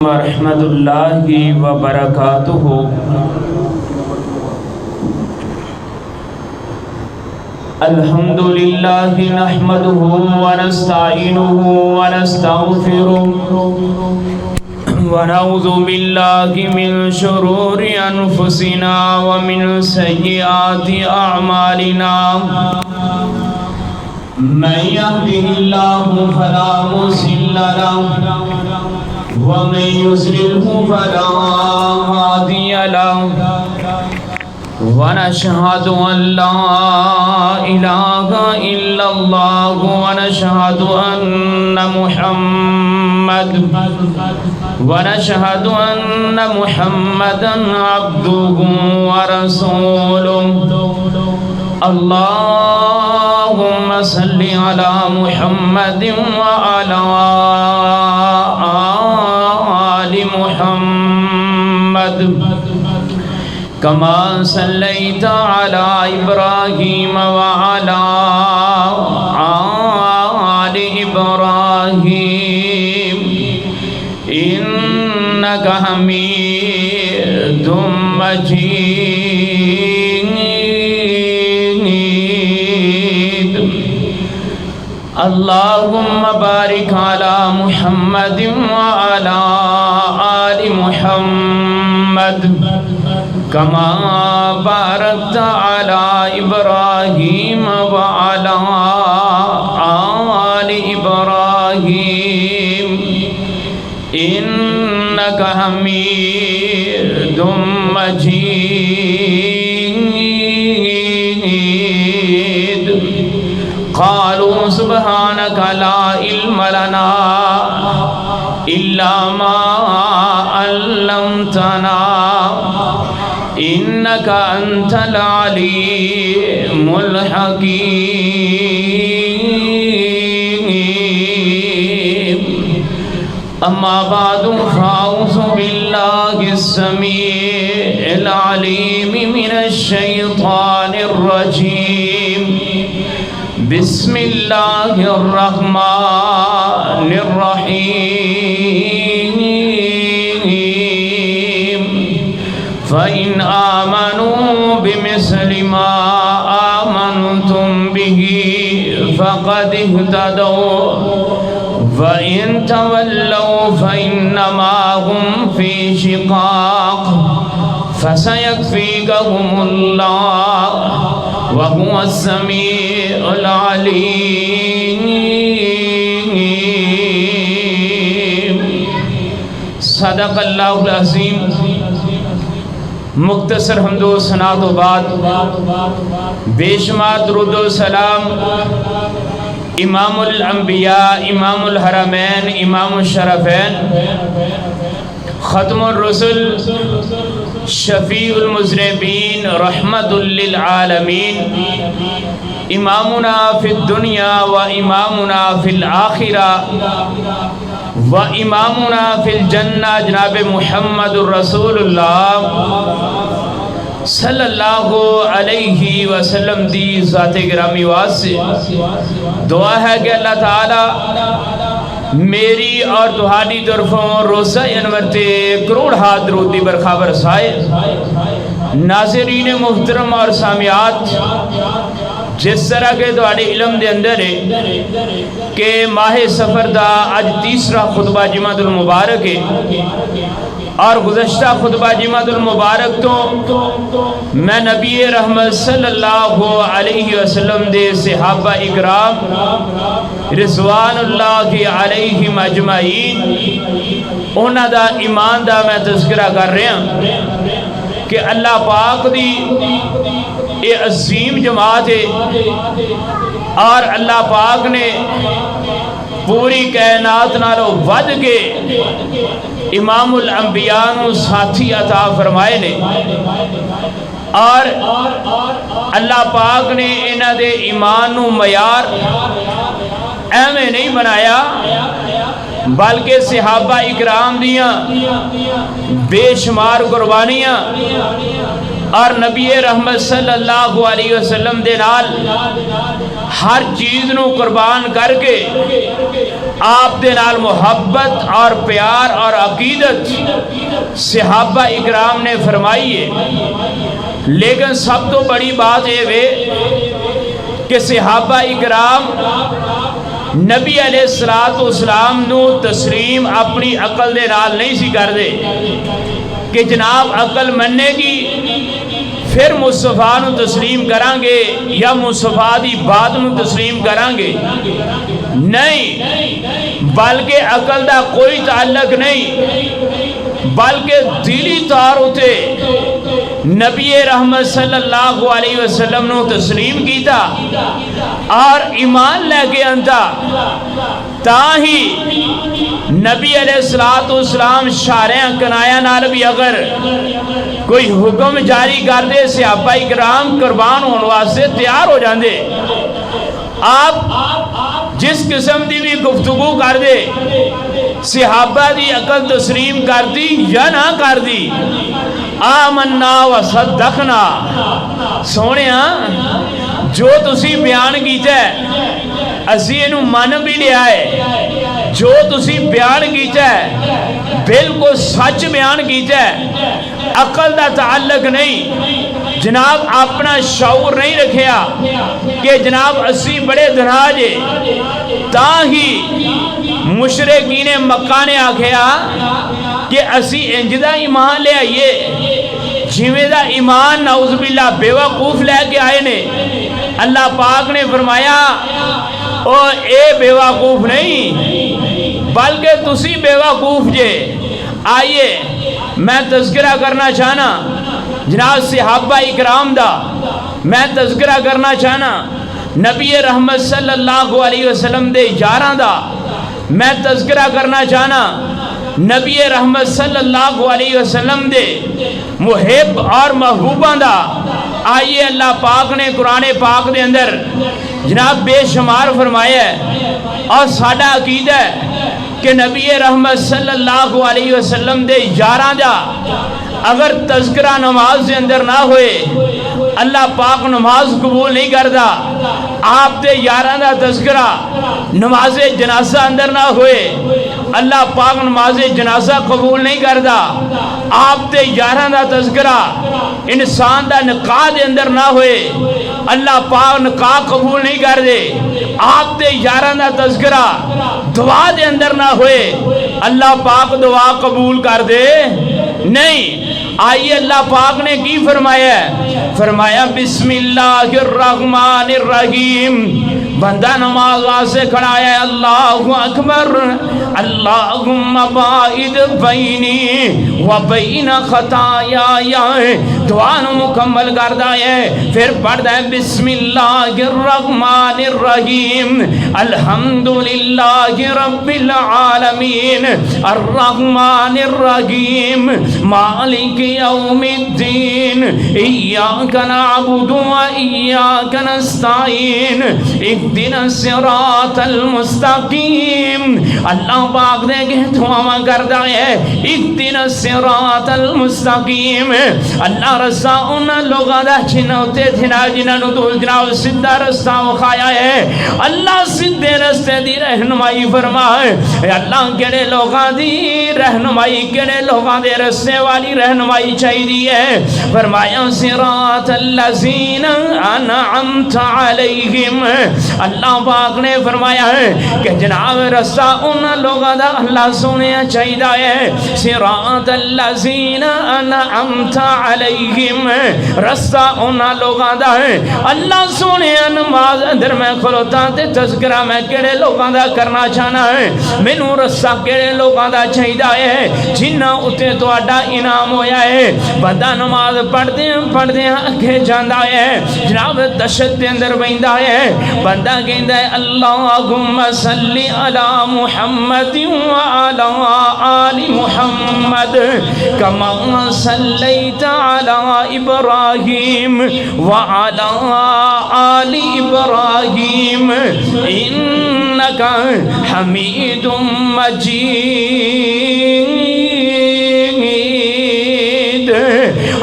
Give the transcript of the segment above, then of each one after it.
ورحمۃ اللہ وبرکاتہ۔ الحمد للہ نحمدہ ونستعینہ ونستغفرہ ونعوذ باللہ من شرور انفسنا ومن سیئات اعمالنا، من یهدہ اللہ فلا مضل لہ ومن يضلله فلا هادي له، ونشهد أن لا إله إلا الله ونشهد أن محمدا عبده ورسوله۔ اللهم صل على محمد وعلى آل محمد كما صليت على إبراهيم وعلى آل إبراهيم إنك حميد مجيد۔ اللهم بارك على محمد وعلى آل محمد كما باركت على إبراهيم وعلى آل إبراهيم إنك حميد مجيد۔ قالوا سبحانك لا علم لنا إلا ما علمتنا إنك أنت العليم الحكيم۔ أما بعد فأعوذ بالله السميع العليم من الشيطان الرجيم، بسم الله الرحمن الرحيم۔ فإن آمنوا بمثل ما آمنتم به فقد اهتدوا، وإن تولوا فإنما هم في شقاق، فسيكفيكهم الله وهو السميع العليم۔ صدق اللہ العظیم۔ مختصر حمد و ثنا و بعد بے شمار درود و سلام امام الانبیاء، امام الحرمین، امام الشرفین، ختم الرسل، شفیع المذنبین، رحمت للعالمین، امامنا فی الدنیا و امامنا فی الآخرہ و امامنا فی الجنہ، جناب محمد الرسول اللہ صلی اللہ علیہ وسلم دی ذات گرامی واسطے دعا ہے کہ اللہ تعالی میری اور تہاڈی طرفوں روزہ انور تے کروڑ ہاتھ درود دی برکھا برسائے۔ ناظرین محترم اور سامعات، جس طرح کے تہاڈے علم دے اندر ہے کہ ماہ سفر دا اج تیسرا خطبہ جمعۃ المبارک ہے، اور گزشتہ خطبہ جمعۃ المبارک تو میں نبی رحمت صلی اللہ علیہ وسلم دے صحابہ اکرام رضوان اللہ علیہم اجمعین انہاں دا ایمان دا میں تذکرہ کر رہا ہوں کہ اللہ پاک دی اے عظیم جماعت ہے، اور اللہ پاک نے پوری کائنات نالوں ود کے امام الانبیاء نو ساتھی عطا فرمائے نے، اور اللہ پاک نے انہاں دے ایمان نو معیار ایویں نہیں بنایا، بلکہ صحابہ اکرام دیاں بے شمار قربانیاں اور نبی رحمت صلی اللہ علیہ وسلم دے نال ہر چیز نو قربان کر کے آپ دے نال محبت اور پیار اور عقیدت صحابہ اکرام نے فرمائی ہے۔ لیکن سب تو بڑی بات یہ وے کہ صحابہ اکرام نبی علیہ السلام نو تسلیم اپنی عقل دے نال نہیں سی کر دے کہ جناب عقل مننے گی پھر مصطفیٰ نو تسلیم کران گے یا مصطفیٰ دی بات نو تسلیم کران گے، نہیں، بلکہ عقل دا کوئی تعلق نہیں، بلکہ دلی طور ہوتے نبی رحمت صلی اللہ علیہ وسلم نو تسلیم کیتا اور ایمان لے کے انتا تاہی نبی علیہ السلام شارعہ کنایا نال بھی اگر کوئی حکم جاری کر دے صحابہ اکرام قربان ہونے واسطے تیار ہو جاندے۔ آپ جس قسم دی بھی گفتگو کر دے صحابہ دی عقل تسلیم کر دی یا نہ کر دی، آمنا و صدقنا، سونے جو تسی بیان کیتا ہے اسی انہوں من بھی لیا ہے، جو تسی بیان کیتا ہے بالکل سچ بیان کیتا ہے، عقل دا تعلق نہیں، جناب اپنا شعور نہیں رکھیا کہ جناب اسی بڑے دراجے تاہی مشرقین مکہ نے آکھیا کہ اسی انجدہ ایمان لے آئیے جیویں دا ایمان نعوذ باللہ بے وقوف لے کے آئے نے۔ اللہ پاک نے فرمایا او اے بے وقوف نہیں بلکہ تسی بے وقوف جے۔ آئیے میں تذکرہ کرنا چاہنا جناب صحابہ اکرام دا، میں تذکرہ کرنا چاہنا نبی رحمت صلی اللہ علیہ وسلم دے یاراں دا، میں تذکرہ کرنا چاہنا نبی رحمت صلی اللہ علیہ وسلم دے محب اور محبوباں دا۔ آئیے اللہ پاک نے قرآن پاک دے اندر جناب بے شمار فرمایا ہے اور ساڈا عقیدہ ہے کہ نبی رحمت صلی اللہ علیہ وسلم دے یاراں دا اگر تذکرہ نماز دے اندر نہ ہوئے اللہ پاک نماز قبول نہیں کردا۔ آپ دے یاراں دا تذکرہ نماز جنازہ اندر نہ ہوئے اللہ پاک نماز جنازہ قبول نہیں کردا۔ آپ دے یاراں دا تذکرہ انسان دا نکاح دے اندر نہ ہوئے اللہ پاک نکاح قبول نہیں کر دے۔ آپ دے یاراں دا تذکرہ دعا دے اندر نہ ہوئے اللہ پاک دعا قبول کر دے نہیں۔ آئیے اللہ پاک نے کی فرمایا ہے، فرمایا بسم اللہ الرحمن الرحیم، بندہ نماز واسے کھڑا ہے اللہ اکبر، اللہم باعد بینی و بین خطایا، دعا مکمل کردہ ہے، پھر پڑھتا ہے بسم اللہ الرحمن الرحیم، الحمدللہ رب العالمین، الرحمن الرحیم، مالک یوم الدین، ایاک نعبد و ایاک نستعین، اهدنا الصراط المستقیم۔ اللہ پاک دے کہ دعا کردا ہے اهدنا الصراط المستقیم۔ اللہ رسا ان لوگاں دا جنہاں تے جنہاں نوں تو جناب سیدھا رستہ وکھایا ہے، اللہ سیدھے رستے دی رہنمائی فرمائے۔ اللہ کیڑے لوگاں دی رہنمائی، کیڑے لوگاں دے رستے والی رہنمائی چاہیے ہے، فرمایا صراط الذین انعمت علیہم۔ اللہ پاک نے فرمایا ہے کہ جناب رستہ ان لوگاں دا اللہ سونے چاہیدہ ہے، صراط الذین انعمت علیہم، رستہ ان لوگاں دا ہے اللہ سونے نماز اندر میں کھلوتا تے تذکرہ میں کیڑے لوگاں دا کرنا چاہنا ہے، مینوں رستہ کیڑے لوگاں دا چاہیدہ ہے جنہ اتے تو اڈا انعام ہویا ہے۔ بندہ نماز پڑھتے ہیں اکھے جاندہ ہے، جناب دشت دے اندر بیندہ ہے، بندہ کہندہ ہے اللہم صلی علی محمد وعلی آل محمد کما صلیت علی ابراہیم وعلی آل ابراہیم انکا حمید مجید۔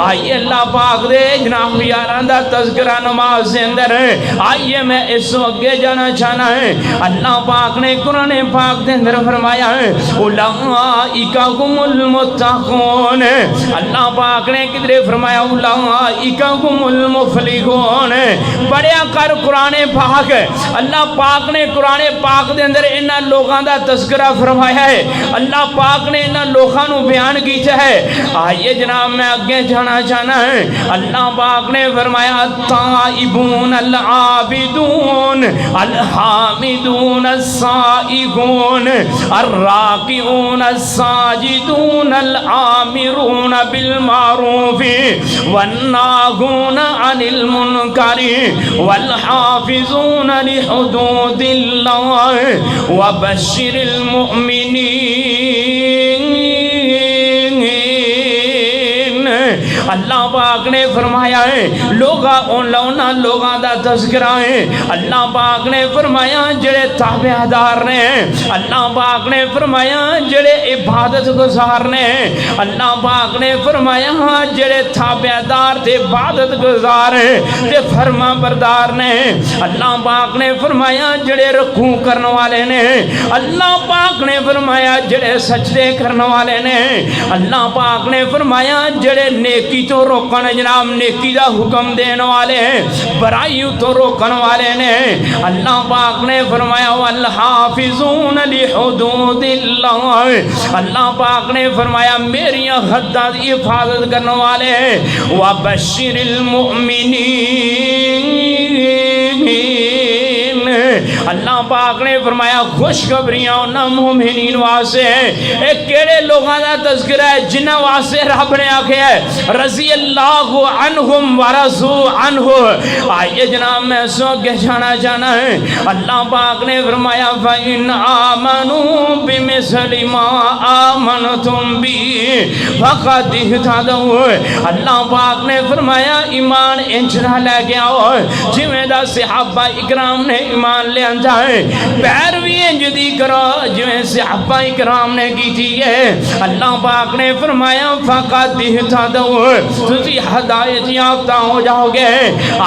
آئیے اللہ پاک دے جناب یاران دا تذکرہ نماز سے اندر ہے. آئیے میں اس وقت جانا چاہنا ہے. اللہ پاک نے قرآن پاک دے اندر فرمایا ہے اولئک هم المتقون. اللہ پاک نے کدھر فرمایا اولئک هم المفلحون. پڑھیا کر قرآن پاک. اللہ پاک نے قرآن پاک دے اندر انہاں لوگاں دا تذکرہ فرمایا ہے. اللہ پاک نے انہاں لوگاں نو بیان کیتا ہے. آئیے جناب میں آگے جانا چاہنا ہے. اللہ پاک نے فرمایا التائبون العابدون الحامدون السائحون الراکعون الساجدون الآمرون بالمعروف والناهون عن المنکر والحافظون لحدود اللہ وبشر المؤمنین. اللہ پاک نے فرمایا ہے لوگاں لوگاں دا تذکرہ ہے. اللہ پاک نے فرمایا جڑے تابعدار نے. اللہ پاک نے فرمایا جڑے عبادت گزار نے. اللہ پاک نے فرمایا جڑے تابعدار تے عبادت گزار ہیں تے فرما بردار نے. اللہ پاک نے فرمایا جڑے رکوع کرنے والے نے. اللہ پاک نے فرمایا جڑے سجدے کرنے والے نے. اللہ پاک نے فرمایا جڑے نیکی تو روکن جناب نیکی دا حکم دینے والے ہیں برائیوں تو روکن والے نے. اللہ پاک نے فرمایا والحافظون لحدود اللہ. اللہ پاک نے فرمایا میری حداں دی حفاظت کرنے والے ہیں. وبشر المؤمنین. اللہ پاک نے فرمایا خوشخبریاں انہاں مومنین واسطے ہیں. ایک کیڑے لوگاں دا تذکرہ ہے جنہاں واسطے رب نے آکھیا ہے رضی اللہ عنہم ورضوا عنہ. آئیے جناب میں سو کے جانا جانا ہے. اللہ پاک نے فرمایا فَإِنْ آمَنُوا بِمِثْلِ مَا آمَنْتُمْ بِهِ فَقَدِ اهْتَدَوْا. اللہ پاک نے فرمایا ایمان انچنا لے کے آؤ جویں دا صحابہ اکرام نے ایمان لے آندا ہے. پیروی انجدی کرو جویں صحابہ اکرام نے کی تھی ہے. اللہ پاک نے فرمایا فَقَدِ اهْتَدَوْا تسی ہدایت یافتہ ہو جاؤ گے.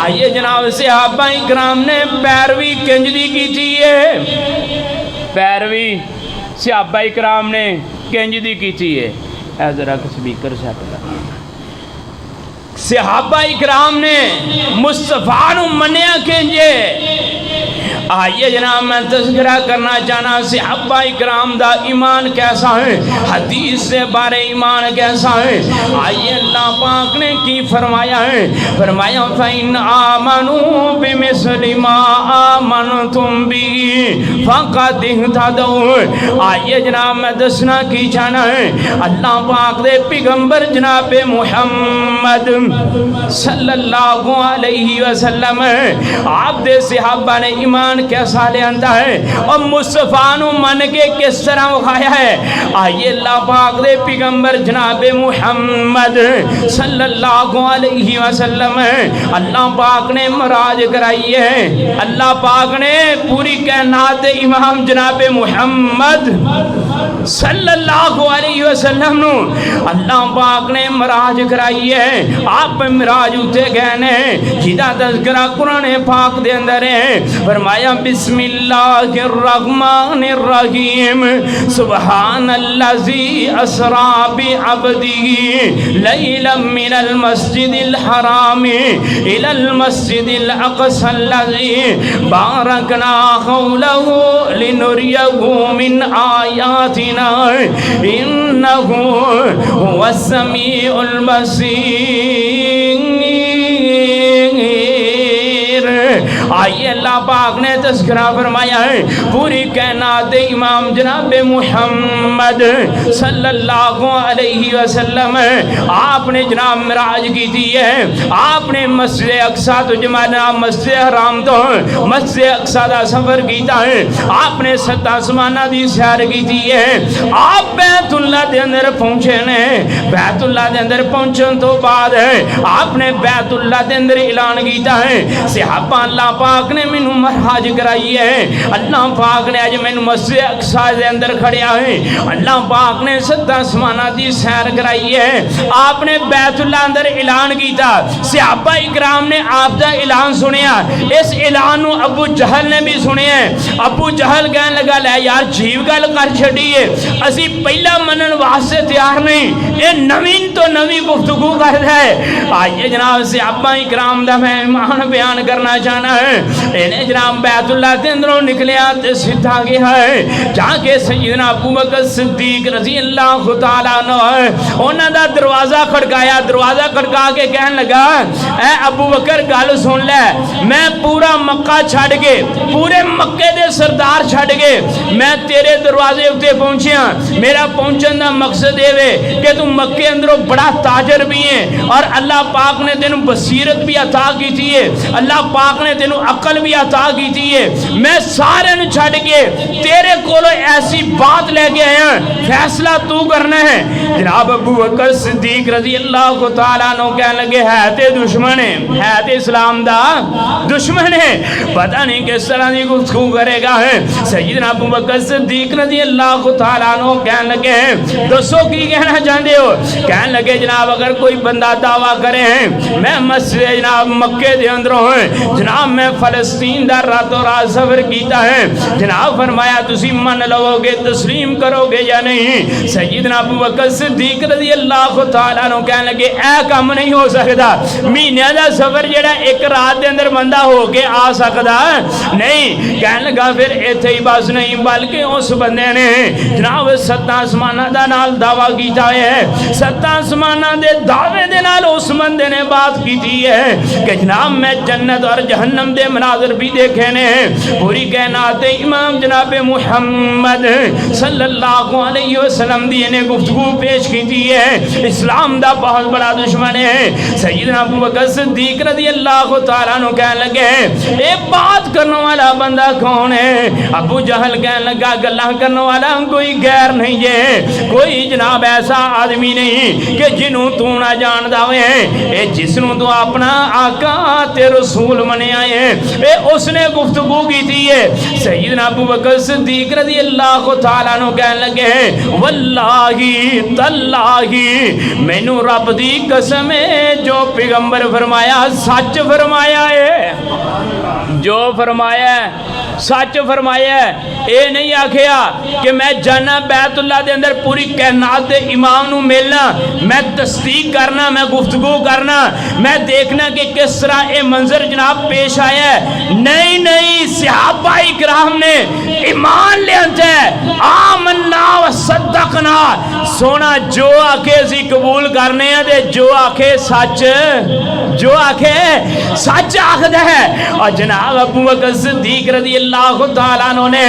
آئیے جناب صحابہ اکرام نے پیروی کنجدی کی تھی ہے. پیروی صحابہ اکرام نے کنجدی کی تھی ہے. اے ذرا سپیکر سے صحابہ اکرام نے مصطفیٰ نو منیا کنجے. آئیے جناب میں تذکرہ کرنا چاہنا صحابہ اکرام دا ایمان کیسا ہے حدیث سے بارے ایمان کیسا ہے. آئیے اللہ پاک نے کی فرمایا ہے. فرمایا فَإِنْ آمَنُوا بِمِثْلِ مَا آمَنْتُمْ بِهِ فَقَدِ اهْتَدَوْا. آئیے جناب میں دسنا کی چاہنا ہے اللہ پاک دے پیغمبر جناب محمد صلی اللہ علیہ وسلم آپ دے صحابہ نے ایمان کیسا لے آندا ہے اور مصطفیٰ نو من کے کس طرح وکھایا ہے. آئیے اللہ پاک دے پیغمبر جناب محمد صلی اللہ علیہ وسلم اللہ پاک نے معراج کرائی ہے. اللہ پاک نے پوری کائنات امام جناب محمد صلی اللہ علیہ وسلم نو اللہ پاک نے معراج کرائی ہے. آپ معراج اٹھے گئے نے جدا تذکرہ قرآن پاک دے اندر ہے. فرمایا بسم اللہ الرحمن الرحیم سبحان الذی اسری بعبدہ لیلا من المسجد الحرام الی المسجد الاقصی الذی بارکنا حولہ لنریہ من آیاتنا انہ هو السمیع البصیر. آئیے اللہ پاک نے تذکرہ فرمایا ہے پوری کائنات امام جناب محمد صلی اللہ علیہ وسلم آپ نے جناب معراج کی تھی ہے. آپ نے مسجد اقصی تو جمعنا مسجد حرام تو مسجد اقصی دا سفر کیتا ہے. آپ نے ست آسمانہ دی سیر کی تھی ہے. آپ بیت اللہ دے اندر پہنچے نے. بیت اللہ دے اندر پہنچن تو بعد آپ نے بیت اللہ دے اندر اعلان کیتا ہے صحابہ اللہ پاک پاک نے مینوں مہراج کرائی ہے، اللہ پاک نے اج مینوں مسجد اقصی دے اندر کھڑیا ہے، اللہ پاک نے 7 آسماناں دی سیر کرائی ہے، آپ نے بیت اللہ اندر اعلان کیتا، صحابہ اکرام نے آپ دا اعلان سنیا، اس اعلان نو ابو جہل نے بھی سنیا ہے۔ ابو جہل کہنے لگا لے یار جیو گل کر چھڑیے، اسی پہلا منن واسطے تیار نہیں، اے نوین تو نوی گفتگو کردا ہے۔ آئیے جناب صحابہ اکرام دا میں ایمان بیان کرنا چاہنا ہے، انہیں جناب بیت اللہ کے اندروں نکلیا تے سیدھا گیا ہے جا کے سیدنا ابو بکر صدیق رضی اللہ تعالیٰ عنہ ہے انہاں دا دروازہ کھڑکایا، دروازہ کھڑکا کے کہنے لگا اے ابو بکر گل سن لے، میں پورا مکہ چھڑ کے پورے مکے دے سردار چھڑ کے میں تیرے دروازے اتے پہنچیا، میرا پہنچن دا مقصد یہ ہے کہ تم مکے اندروں بڑا تاجر بھی ہیں اور اللہ پاک نے تینوں بصیرت بھی عطا کی تھی ہے، اللہ پاک نے تینوں عقل بھی عطا کی تھی ہے، میں سارے نو چھڑ کے تیرے کولو ایسی بات لے کے آیا، فیصلہ تو کرنا ہے۔ جناب ابو بکر صدیق رضی اللہ تعالیٰ عنہ کہنے لگے ہے تے دشمن ہے، ہے تے اسلام دا دشمن ہے، پتہ نہیں کس طرح دی گفتگو کرے گا ہے۔ سیدنا ابو بکر صدیق رضی اللہ تعالیٰ عنہ کہنے لگے ہیں دوستو کی کہنا چاہتے ہو؟ کہنے لگے جناب اگر کوئی بندہ دعویٰ کرے ہیں میں مسجد جناب مکے دے اندروں ہیں، جناب میں فلسطین دا راتوں رات سفر کیتا ہے، جناب فرمایا تسی من لو گے تسلیم کرو گے یا نہیں؟ سیدنا ابو بکر صدیق رضی اللہ تعالیٰ عنہ کہنے لگے اے کام نہیں ہو سکتا، مہینے دا سفر جڑا ایک رات دے اندر بندہ ہو کے آ سکتا نہیں۔ کہنے لگا پھر ایتھے ہی بس نہیں بلکہ اس بندے نے جناب 7 آسمانہ دا نال دعویٰ کیتا ہے، 7 آسمانہ دے دعوے دے نال اس بندے نے بات کیتی ہے کہ جناب میں جنت اور جہنم دے مناظر بھی دیکھے نے، پوری کائنات امام جناب محمد صلی اللہ علیہ وسلم دی نے گفتگو پیش کیتی ہے، اسلام دا بہت بڑا دشمن ہے۔ سیدنا ابو بکر صدیق رضی اللہ تعالیٰ عنہ کہنے لگے اے بات کرنے والا بندہ کون ہے؟ ابو جہل کہنے لگا گلاں کرنے والا کوئی غیر نہیں ہے، کوئی جناب ایسا آدمی نہیں کہ جنوں تو نہ جان داوے ہیں، اے جس نوں تو اپنا آقا تے رسول منے آئے ہیں، اے اس نے گفتگو کی تھی ہے۔ سیدنا ابو بکر صدیق رضی اللہ تعالیٰ عنہ کہنے لگے واللہ تاللہ مینوں رب دی قسم ہے جو پیغمبر فرمایا سچ فرمایا ہے، جو فرمایا ہے سچ فرمایا ہے، اے نہیں آکھیا کہ میں جانا بیت اللہ دے اندر پوری کائنات دے امام نو ملنا، میں تصدیق کرنا، میں گفتگو کرنا، میں دیکھنا کہ کس طرح اے منظر جناب پیش آیا ہے، نہیں صحابہ اکرام نے ایمان لے آنتے ہیں آمنا و صدقنا، سونا جو آکھے اسی قبول کرنے ہیں دے جو آکھے سچ، جو آکھے سچ آکھ دے ہے۔ اور جناب ابو بکر صدیق رضی اللہ تعالیٰ عنہ نے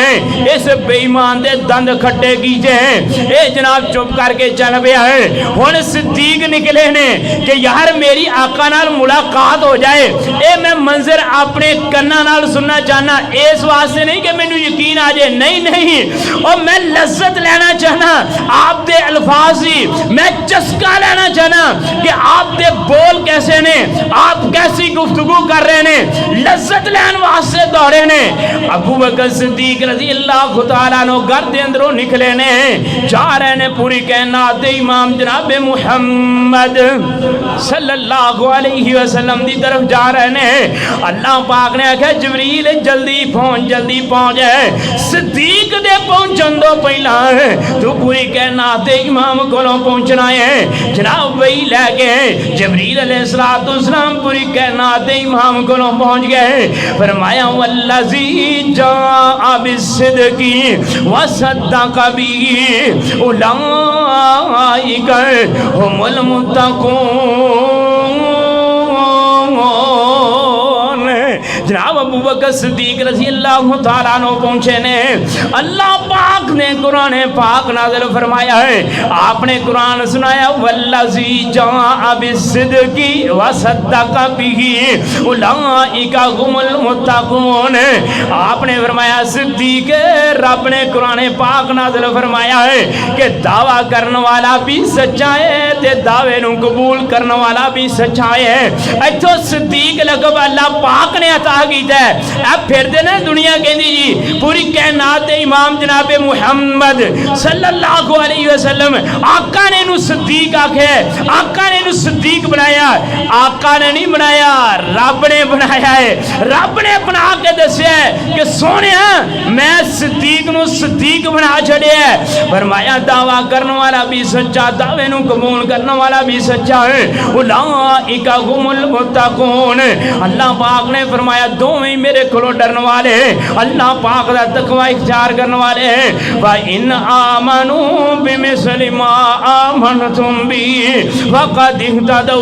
اس بے ایمان دے دند کھٹے کیجے ہیں، اے جناب چپ کر کے چل پیا ہے۔ ہن صدیق نکلے نے کہ یار میری آقا نال ملاقات ہو جائے، اے میں منظر اپنے کنا نال سننا چاہنا، اس واسطے نہیں کہ مینوں یقین آ جائے، نہیں اور میں لذت لینا چاہنا آپ دے الفاظ ہی، میں چسکا لینا چاہنا کہ آپ دے بول کیسے نے، آپ کیسی گفتگو کر رہے نے، لذت لین واسطے دوڑے نے۔ ابو بکر صدیق رضی اللہ تعالیٰ عنہ گھر دے اندروں نکلے نے، جا رہے نے پوری کائنات دے امام جناب محمد صلی اللہ علیہ وسلم دی طرف جا رہے نے۔ اللہ پاک نے کہا جبریل جلدی پہنچ جائے، صدیق دے پہنچن دو پہلا ہے تو پوری کائنات دے امام کولوں پہنچنا ہے۔ جناب وہی لے گئے جبریل علیہ السلام پوری کائنات دے امام کولوں پہنچ گئے، فرمایا والذی جاء بالصدق وصدق به اولئک هم المتقون۔ جناب ابو بکر صدیق رضی اللہ تعالیٰ عنہ پہنچے نے، اللہ پاک نے قرآن پاک نازل فرمایا ہے، آپ نے قرآن سنایا والذی جاء بالصدق وصدق به اولئک هم المتقون۔ آپ نے فرمایا صدیق رب نے قرآن پاک نازل فرمایا ہے کہ دعویٰ کرنے والا بھی سچا ہے تے دعوے نو قبول کرنے والا بھی سچا ہے۔ ایتھوں صدیق لقب اللہ پاک نے عطا गुनाह कीता है। अब फिर दे ना दुनिया कहती जी पूरी कायनात दे इमाम जनाबे मुहम्मद सल्लल्लाहु अलैहि वसल्लम आका ने इनू सिद्दीक आखे, आका ने इनू सिद्दीक बनाया। आका ने नहीं बनाया, रब ने बनाया है। रब ने बना के दसिया है कि सोने मैं सिद्दीक नू सिद्दीक बना छड़िया है। फरमाया दावा करने वाला भी सच्चा, दावे नू कबूल करने वाला भी सच्चा है। उलाइका हुमुल मुत्तकून, अल्लाह पाक ने फरमाया दोवें मेरे कोलों डरने वाले हैं, अल्लाह पाक दा तकवा इख्तियार करने वाले हैं। व इन आमनू बिमिस्लि मा आमनतुम बि फक़द इह्तदौ।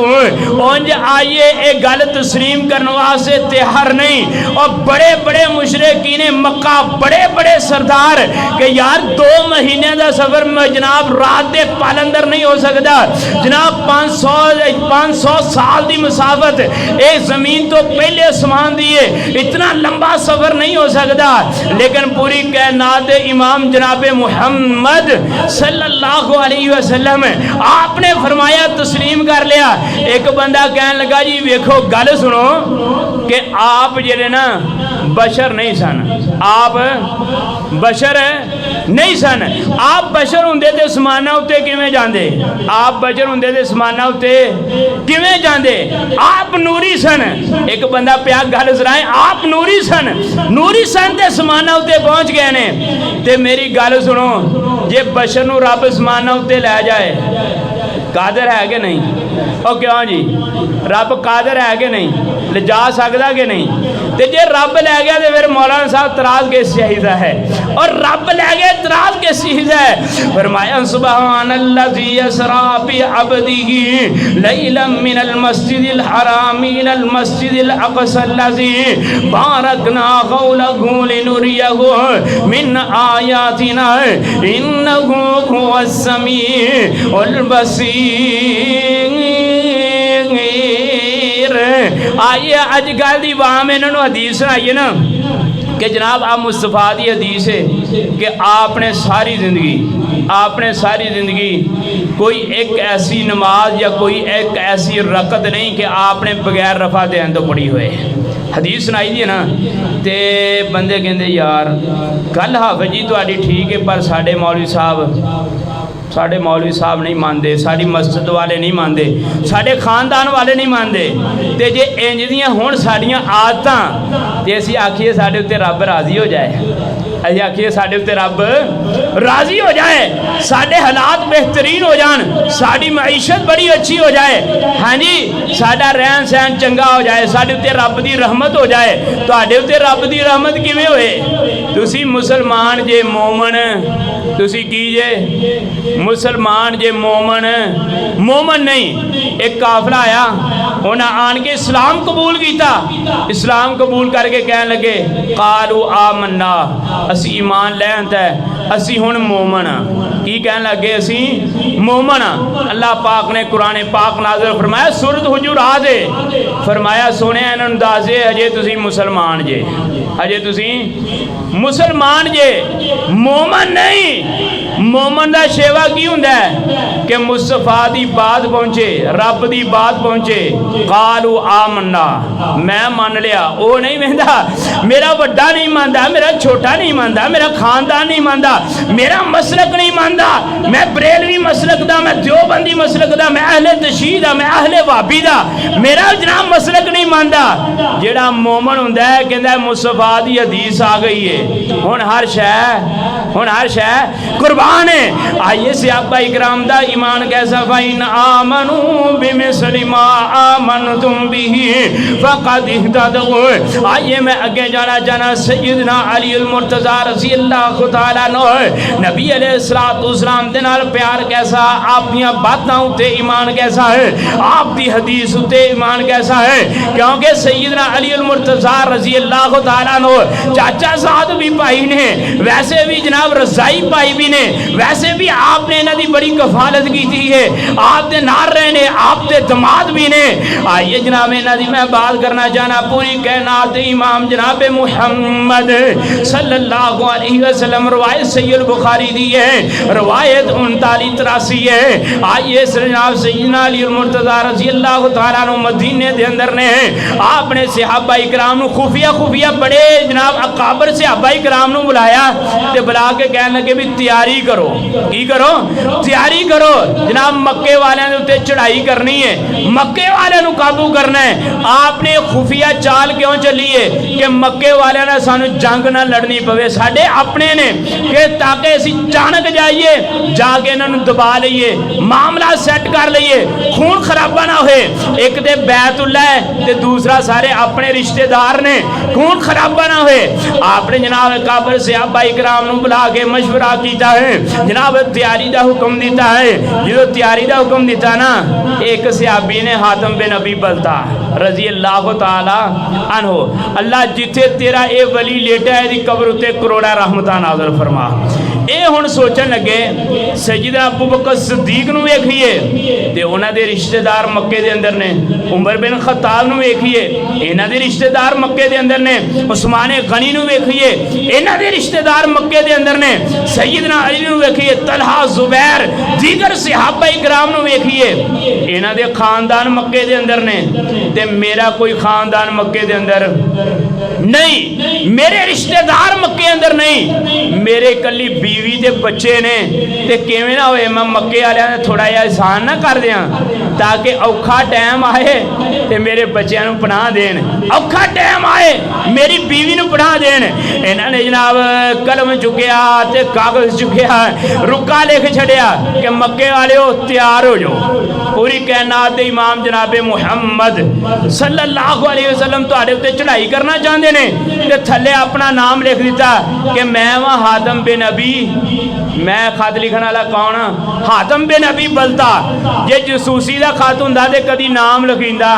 उंज आइए एक गल तस्लीम करने वास्ते तैयार नहीं। और बड़े बड़े मुशरिकीन मक्का, बड़े बड़े सरदार कि यार 2 महीने का सफर में जनाब रात के पल अंदर नहीं हो सकता जनाब। 500 साल की मुसाफत एक जमीन तो पहले आसमान दिए, इतना लंबा सफर नहीं हो सकता। लेकिन पूरी कायनात इमाम जनाबे मुहम्मद सल्लल्लाहु अलैहि वसल्लम आपने फरमाया तस्लीम कर लिया। एक बंदा कहने लगा जी वेखो गल सुनो कि आप जेरे ना बशर नहीं सन, आप बशर नहीं सन। आप बशर हुंदे ते समाना उत्ते किवें जांदे? आप बशर हुंदे ते समाना उत्ते किवें जांदे? आप नूरी सन। एक बंदा पिया गल सुनाए, आप नूरी सन, नूरी सन ते समाना उत्ते पहुंच गए ने। ते मेरी गल सुनो, जे बशर नू रब समाना उत्ते लै जाए कादर है कि नहीं? और क्यों जी रब कादर है कि नहीं? ले जा सकता कि नहीं? ते जे रब लै गया तो फिर मौलाना साहब तराज किस चीज़ का है? और रब लै गया तराज किस चीज़ है? फरमाया सुब्हानल्लज़ी यसरा बि अब्दिही लैलन मिनल मस्जिदिल हराम इलल मस्जिदिल अक़सल्लज़ी बारकना हौलहु लिनुरियहु मिन आयातिना इन्नहु हुवस समीउल बसीर। आइए अजकल की वाम इन्होंने हदीस सुनाइए ना कि जनाब आप मुस्तफा की हदीस है कि आपने सारी ज़िंदगी कोई एक ऐसी नमाज या कोई एक ऐसी रकत नहीं कि आपने बगैर रफा देन तो पढ़ी हुए। हदीस सुनाई दी ना तो बंदे कहते यार गल हाफिज जी तुहाडी ठीक है पर साढ़े मौलवी साहब नहीं मानते, साड़ी मस्जिद वाले नहीं मानते, साढ़े खानदान वाले नहीं मानते। तो जे इंज दियां होण साड़ियां आदतां ते असीं आखिए साढ़े उत्ते रब राजी हो जाए, असीं आखिए साढ़े उत्ते रब राजी हो जाए, साढ़े हालात बेहतरीन हो जान, साड़ी मईशत बड़ी अच्छी हो जाए, हाँ जी साड़ा रहन सहन चंगा हो जाए, साढ़े उत्ते रब दी रहमत हो जाए। तुहाडे उत्ते रब दी रहमत किवें होए? तुसीं मुसलमान जे मोमन, तुसीं की जे मुसलमान जे मोमन नहीं। एक काफला आया उन्हें आन के इस्लाम कबूल किया, इस्लाम कबूल करके कह लगे कालू आ मन्ना असी ईमान लैन तै असी हुण मोमन हाँ। की कह लगे असी मोमन हाँ। अल्लाह पाक ने कुरान पाक नाज़िल फरमाया सूरत हुजूरात है फरमाया सोने इन्होंने दस दे अजे तुसी मुसलमान जे, अजे तुसी मुसलमान जे मोमन नहीं। मोमन का शेवा की हुंदा है कि मुस्तफा दी बात पहुंचे, रब दी बात पहुंचे, कालू आ मन्ना मैं मान लिया। वो नहीं कहता मेरा बड़ा नहीं मानता, मेरा छोटा नहीं मानता, मेरा खानदान नहीं मानता, मेरा मसलक नहीं मानता, मैं बरेलवी मसलक दा, मैं देवबंदी मसलक दा, मैं अहले तशीह दा, मैं अहले वाबी दा, मेरा जनाब मसलक नहीं मानता। जेड़ा मोमन हुंदा है कहता है मुस्तफा दी हदीस आ गई है, हुण हर शै कुर्बान है। आइए सहाबा इकराम दा ईमान कैसा? फ़इन आमनू बिमिस्लि मा आमनतुम बिही फ़क़द इह्तदौ। आइए मैं आगे जाना चाहना सैयदना अली अल मुर्तज़ा रज़ी अल्लाह तआला अन्हु नबी अलैहिस्सलाम दे नाल प्यार कैसा, आप दी बातां उत्ते ईमान कैसा है, आप दी हदीस उत्ते ईमान कैसा है। क्योंकि सैयदना अली अल मुर्तज़ा रज़ी अल्लाह तआला नो चाचा साद भी पाई ने, वैसे भी जनाब रजाई पाई भी ने, वैसे भी आपने इन्हां दी बड़ी कफालत की थी है, आप दे नाल रहे ने, आप दे दमाद भी ने। आइए जनाब इन्हां दी मैं बात करना चाहना। पूरी कायनात दे इमाम जनाब मुहम्मद सल्लल्लाहु अलैहि वसल्लम रवायत सहीह बुखारी दी है, रवायत 3983 है। आइए जनाब सैयदना अली मुर्तज़ा रज़ी अल्लाह तआला अन्हु मदीने दे अंदर ने आपने सहाबा इकराम नु खुफिया खुफिया बड़े जनाब अकाबर सहाबा इकराम नु बुलाया ते बुला के कहने लगे भी तैयारी करो। की करो? तैयारी करो जनाब, मक्के वालियां दे उत्ते चढ़ाई करनी है, मक्के वालियां नु काबू करना है। आपने खुफिया चाल क्यों चली है कि मक्के वालियां नाल सानू जंग ना लड़नी पवे, साडे अपने ने कि ताकि असीं चाणक जाइए जाके इन्हां नू दबा लईए, मामला सेट कर लईए, खून खराबा ना होए। एक ते बैतुल्ला है ते दूसरा सारे अपने रिश्तेदार ने, खून खराबा ना होए। आपने जनाब काबर सहाबा इकराम नू बुला के मशवरा कीता है, जनाब तैयारी दा हुक्म दिता है। जो तैयारी दा हुक्म दिता ना, एक सहाबी ने हातिम बिन अबी बलता रजी अल्लाह तआला अन्हु, अल्लाह जिथे तेरा ए वली लेटा है दी कब्र उत्ते करोड़ा रहमतां नाज़िल फरमा। ये हुण सोचन लगे सैयदना अबू बकर सिद्दीक नू वेखिए ते उन्हां दे रिश्तेदार मक्के दे अंदर ने, उमर बिन खत्ताब नू वेखिए इन्हां दे रिश्तेदार मक्के दे अंदर ने, उस्मान गनी नू वेखिए इन्हां दे रिश्तेदार मक्के दे अंदर ने, सैयदना अली नू वेखिए, तलहा जुबैर दीगर सहाबा इकराम नू वेखिए इन्हां दे खानदान मक्के दे अंदर ने ते मेरा कोई खानदान मक्के दे अंदर नहीं, मेरे रिश्तेदार मक्के अंदर नहीं, मेरे कली बीवी ते बच्चे ने। ते किवें ना होए मैं मक्के वालियां ने थोड़ा जिहा एहसान ना कर दियां ताकि औखा टाइम आए ते मेरे बच्चों नू पनाह देन, औखा टाइम आए मेरी बीवी नू पनाह देन। इन्हां ने जनाब कलम चुकिया ते कागज चुकिया, रुका लिख छड़िया कि मक्के वालिओ तैयार हो जाओ। पूरी कायनात दे इमाम जनाब मुहम्मद सल्लल्लाहु अलैहि वसल्लम तुहाडे उत्ते चढ़ाई करना चाहते ने ते थल्ले अपना नाम लिख दिता कि मैं वां हातिम बिन अबी, मैं खत लिखण वाला कौन? हातिम बिन अबी बलता। जे जसूसी का खत हुंदा ते कदी नाम लिखींदा,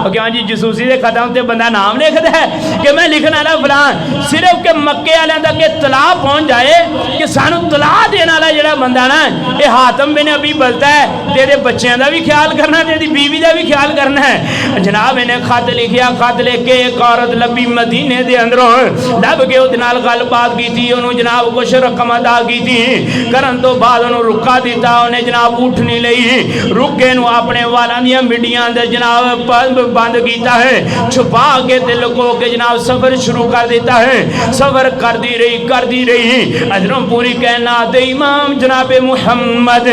क्यों जी जसूसी के खतां उत्ते बंदा नाम लिखदा है कि मैं लिखण वाला फलां। सिर्फ कि मक्के वालियां तक तलाह पहुंच जाए कि सानू तलाह देने वाला जिहड़ा बंदा ना ये हातिम बिन अबी बलता है, तेरे बच्चों का भी ख्याल करना, तेरी बीवी का भी ख्याल करना है। जनाब इन्हें खत लिखिया, खत लिख के एक औरत लभी मदीने दे अंदरों, लभ के उहदे नाल गलबात कीती, उहनूं जनाब कुछ रकम अदा कीती, करन तो बाद उहनूं रुका दिता, उन्हें जनाब उठ नहीं लई, रुके नूं अपने वालां दियां मिड्डियां अंदर जनाब बंद कीता है, छुपा के ते लुको के जनाब सफर शुरू कर देता है। सफर करती रही अजरों पूरी कायनात दे इमाम जनाब मुहम्मद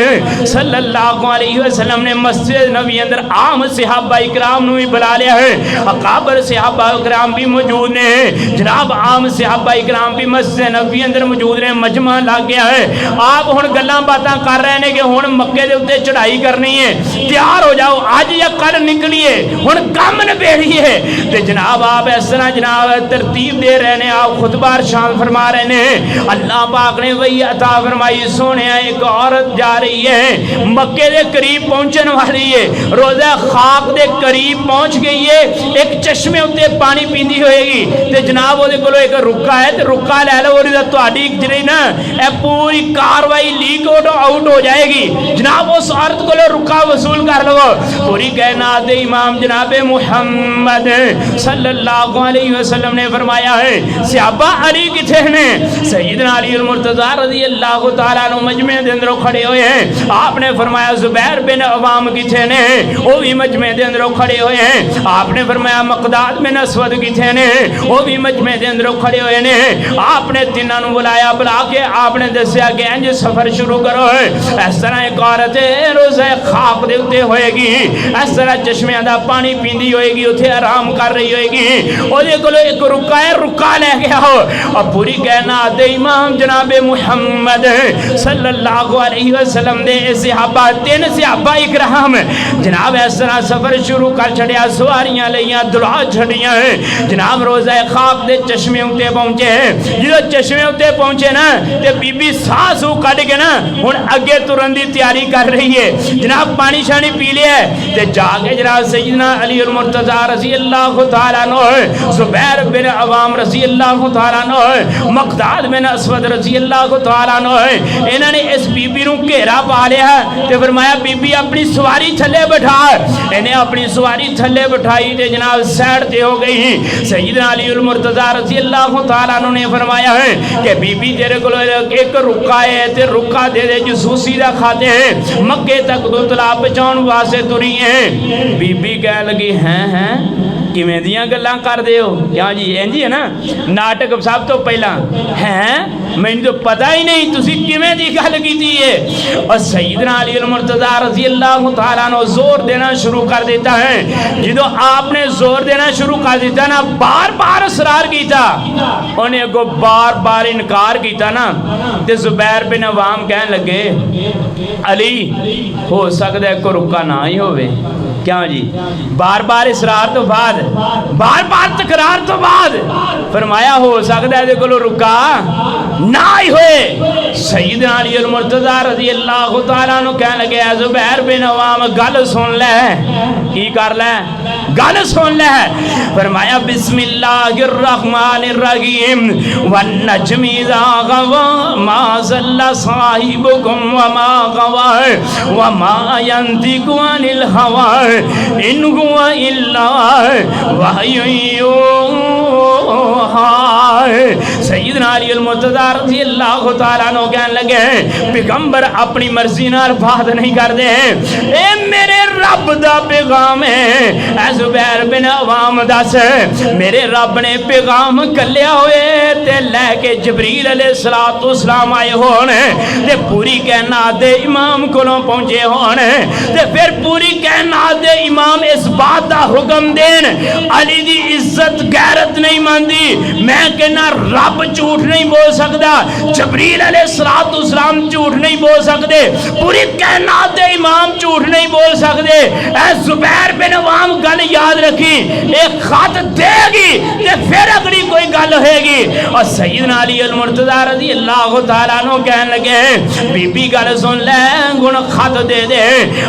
सल्लल्लाहु अलैहि वसल्लम ने मस्जिद नबी अंदर आम सहाबा इकराम नूं भी बुला लिया है, अकाबर सहाबा इकराम भी मौजूद ने, जनाब आम सहाबा इकराम भी मस्जिद नबी अंदर मौजूद ने, मजमा लग गया है। आप हुण गल्लां बातां कर रहे हैं कि हुण मक्के दे उत्ते चढ़ाई करनी है, तैयार हो जाओ अज या कल निकलिए, हुण काम निबेड़िए। ते जनाब आप इस तरह जनाब तरतीब दे रहे ने, आप खुतबा इरशाद फरमा रहे ने, अल्लाह पाक ने वही अता फरमाई, सोने एक औरत जा रही है मक्के दे करीब पहुंचने वाली है, रोज़ा खाक दे करीब पहुंच गई है, एक चश्मे उत्ते पानी पींदी होएगी ते जनाब ओदे कोलों एक रुक्का है ते रुक्का ले लो, और तुहाडी जिहड़ी ना ए पूरी कार्रवाई लीक आउट हो जाएगी, जनाब उस औरत कोलों रुक्का वसूल कर लो। पूरी कायनात दे इमाम जनाब मुहम्मद सल्लल्लाहु अलैहि वसल्लम ने फरमाया है सहाबा अली किथे ने? सैयदना अली मुर्तज़ा रज़ी अल्लाह तआला अन्हु मजमे दे अंदर खड़े हुए हैं। आपने फरमाया जुबैर बिन अवाम किथे ने? वो भी मजमे दे अंदर खड़े हुए हैं। आपने फरमाया मकदाद बिन असवद किथे ने? वो भी मजमे दे अंदर खड़े हुए ने। आपने तिन्हां नूं बुलाया, बुला के आपने दस्या कि इंज सफर शुरू करो, इस तरह एक औरत रोज़े खाक दे उत्ते होएगी, इस तरह चश्मियां दा पानी पींदी होएगी, उत्थे आराम कर रही होएगी, ओदे कोलों एक रुका है, रुका ले गया हो। और पूरी कायनात दे इमाम जनाब मुहम्मद सल्लल्लाहु अलैहि वसल्लम दे सहाबा, तीन सहाबा इकराम जनाब इस तरह सफर शुरू कर छड़िया, सवारियां लईयां, दुला छड़ियां, जनाब रोज़ा खाक दे चश्मे उत्ते पहुंचे। जो चश्मे उत्ते पहुंचे ना ते बीबी साह सूह कढ़ के ना हुण अगे तुरन दी तैयारी कर रही है, जनाब पानी शानी पी लिया ते जाके जनाब सैयदना अली मुर्तज़ा रज़ी अल्लाह तआला अन्हु, ज़ुबैर बिन अवाम रज़ी अल्लाह तआला अन्हु, मक़दाद बिन असवद रज़ी अल्लाह तआला अन्हु, इन्होंने इस बीबी नूं घेरा पा लिया ते फरमाया बीबी अपनी सवारी थले बैठा। इन्हें अपनी सवारी थले बैठाई ते जनाब साइड ते हो गई। सैयदना अली मुर्तज़ा रज़ी अल्लाह तआला अन्हु ने फरमाया है कि बीबी तेरे को एक रुका है ते रुका दे दे जसूसी दा खाते हैं, मक्के तक दो तलाब पहुंचाने वास्ते तुरी है। बीबी कह लगी हैं किवें दियां गल्लां करदे हो? क्या जी इंज है ना नाटक सब तो पहला हैं मैनूं तो पता ही नहीं तुसी किवें दी गल कीती है। और सैयदना अली मुर्तज़ा रज़ी अल्लाह तआला ने जोर देना शुरू कर देता है। जो आपने जोर देना शुरू कर दिता ना, बार बार इसरार किया, उन्हें अगों बार बार इनकार किया ना, तो ज़ुबैर बिन अवाम कहन लगे अली हो सकता है को रुका ना ही होवे। क्या जी बार बार इसरार तो बाद, बार बार तकरार तो बाद फरमाया हो सकता है को रुका ना ही होए। सैयदना अली मुर्तज़ा रज़ी अल्लाह तआला अन्हु कहन लगे ज़ुबैर बिन अवाम गल सुन ले, की कर ले गल सुन ले। फरमाया बिस्मिल्लाहिर रहमानिर रहीम वन नजमि इज़ा गवा मा ज़ल्ला साहिबुकुम व मा गवा व मा यंतिकु अनिल हवा इन हुवा इल्ला वहयुन यूहा। सैयदना अली मुर्तज़ा रज़ी अल्लाह तआला अन्हु कहन लगे पैगंबर अपनी मर्जी नाल बात नहीं करदे, ए मेरे रब दा पैगाम है। ज़ुबैर बिन अवाम दस मेरे रब ने पैगाम कलिया होए ते लैके जबरील अलैहिस्सलाम आए होन ते पूरी कायनात दे इमाम कोलों पहुंचे होन ते फिर पूरी कायनात दे इमाम इस बात दा हुक्म देन अली दी इज्जत गैरत नहीं मानदी। मैं कहना रब झूठ नहीं बोल सकता, जबरील अलैहिस्सलाम झूठ नहीं बोल सकते, पूरी कायनात दे इमाम झूठ नहीं बोल सकते। ऐ ज़ुबैर बिन अवाम गल याद रखी, एक खत देगी ते फिर अगली कोई गल होगी। और सैयदना अली मुर्तज़ा रज़ी अल्लाह तआला अन्हु कहन लगे बीबी गल सुन ले, गुण खत दे दे,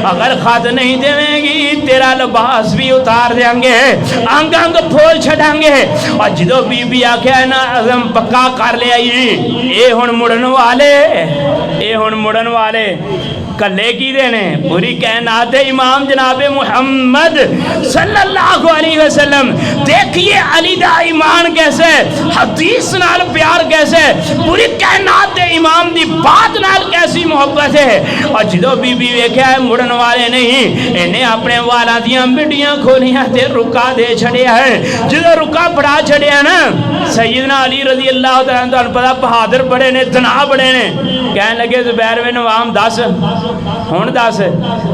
अगर खत नहीं देवेगी तेरा लिबास भी उतार देंगे, अंग अंग फोल छड़ांगे। और जो बीबी आख्या ना अज़म पक्का कर लिया ये हुण मुड़न वाले, ये हुण मुड़न वाले कले की देने पूरी कायनात इमाम जनाबे मुहम्मद सल्लल्लाहु अलैहि वसल्लम। देखिए अली दा ईमान कैसे, हदीस नाल प्यार कैसे, पूरी कायनात दे इमाम दी बात नाल कैसी मोहब्बत है। और जो बीबी वेख्या है मुड़न वाले नहीं, इन्हें अपने वाला दियां मिड्डियां खोलियां ते रुका दे छड़िया है। जो रुका फड़ा छड़िया ना सैयदना अली रज़ी अल्लाह तआला तुहानू पता बहादुर बड़े ने, तना बड़े ने, कहन लगे ज़ुबैर बिन अवाम दस हुण दस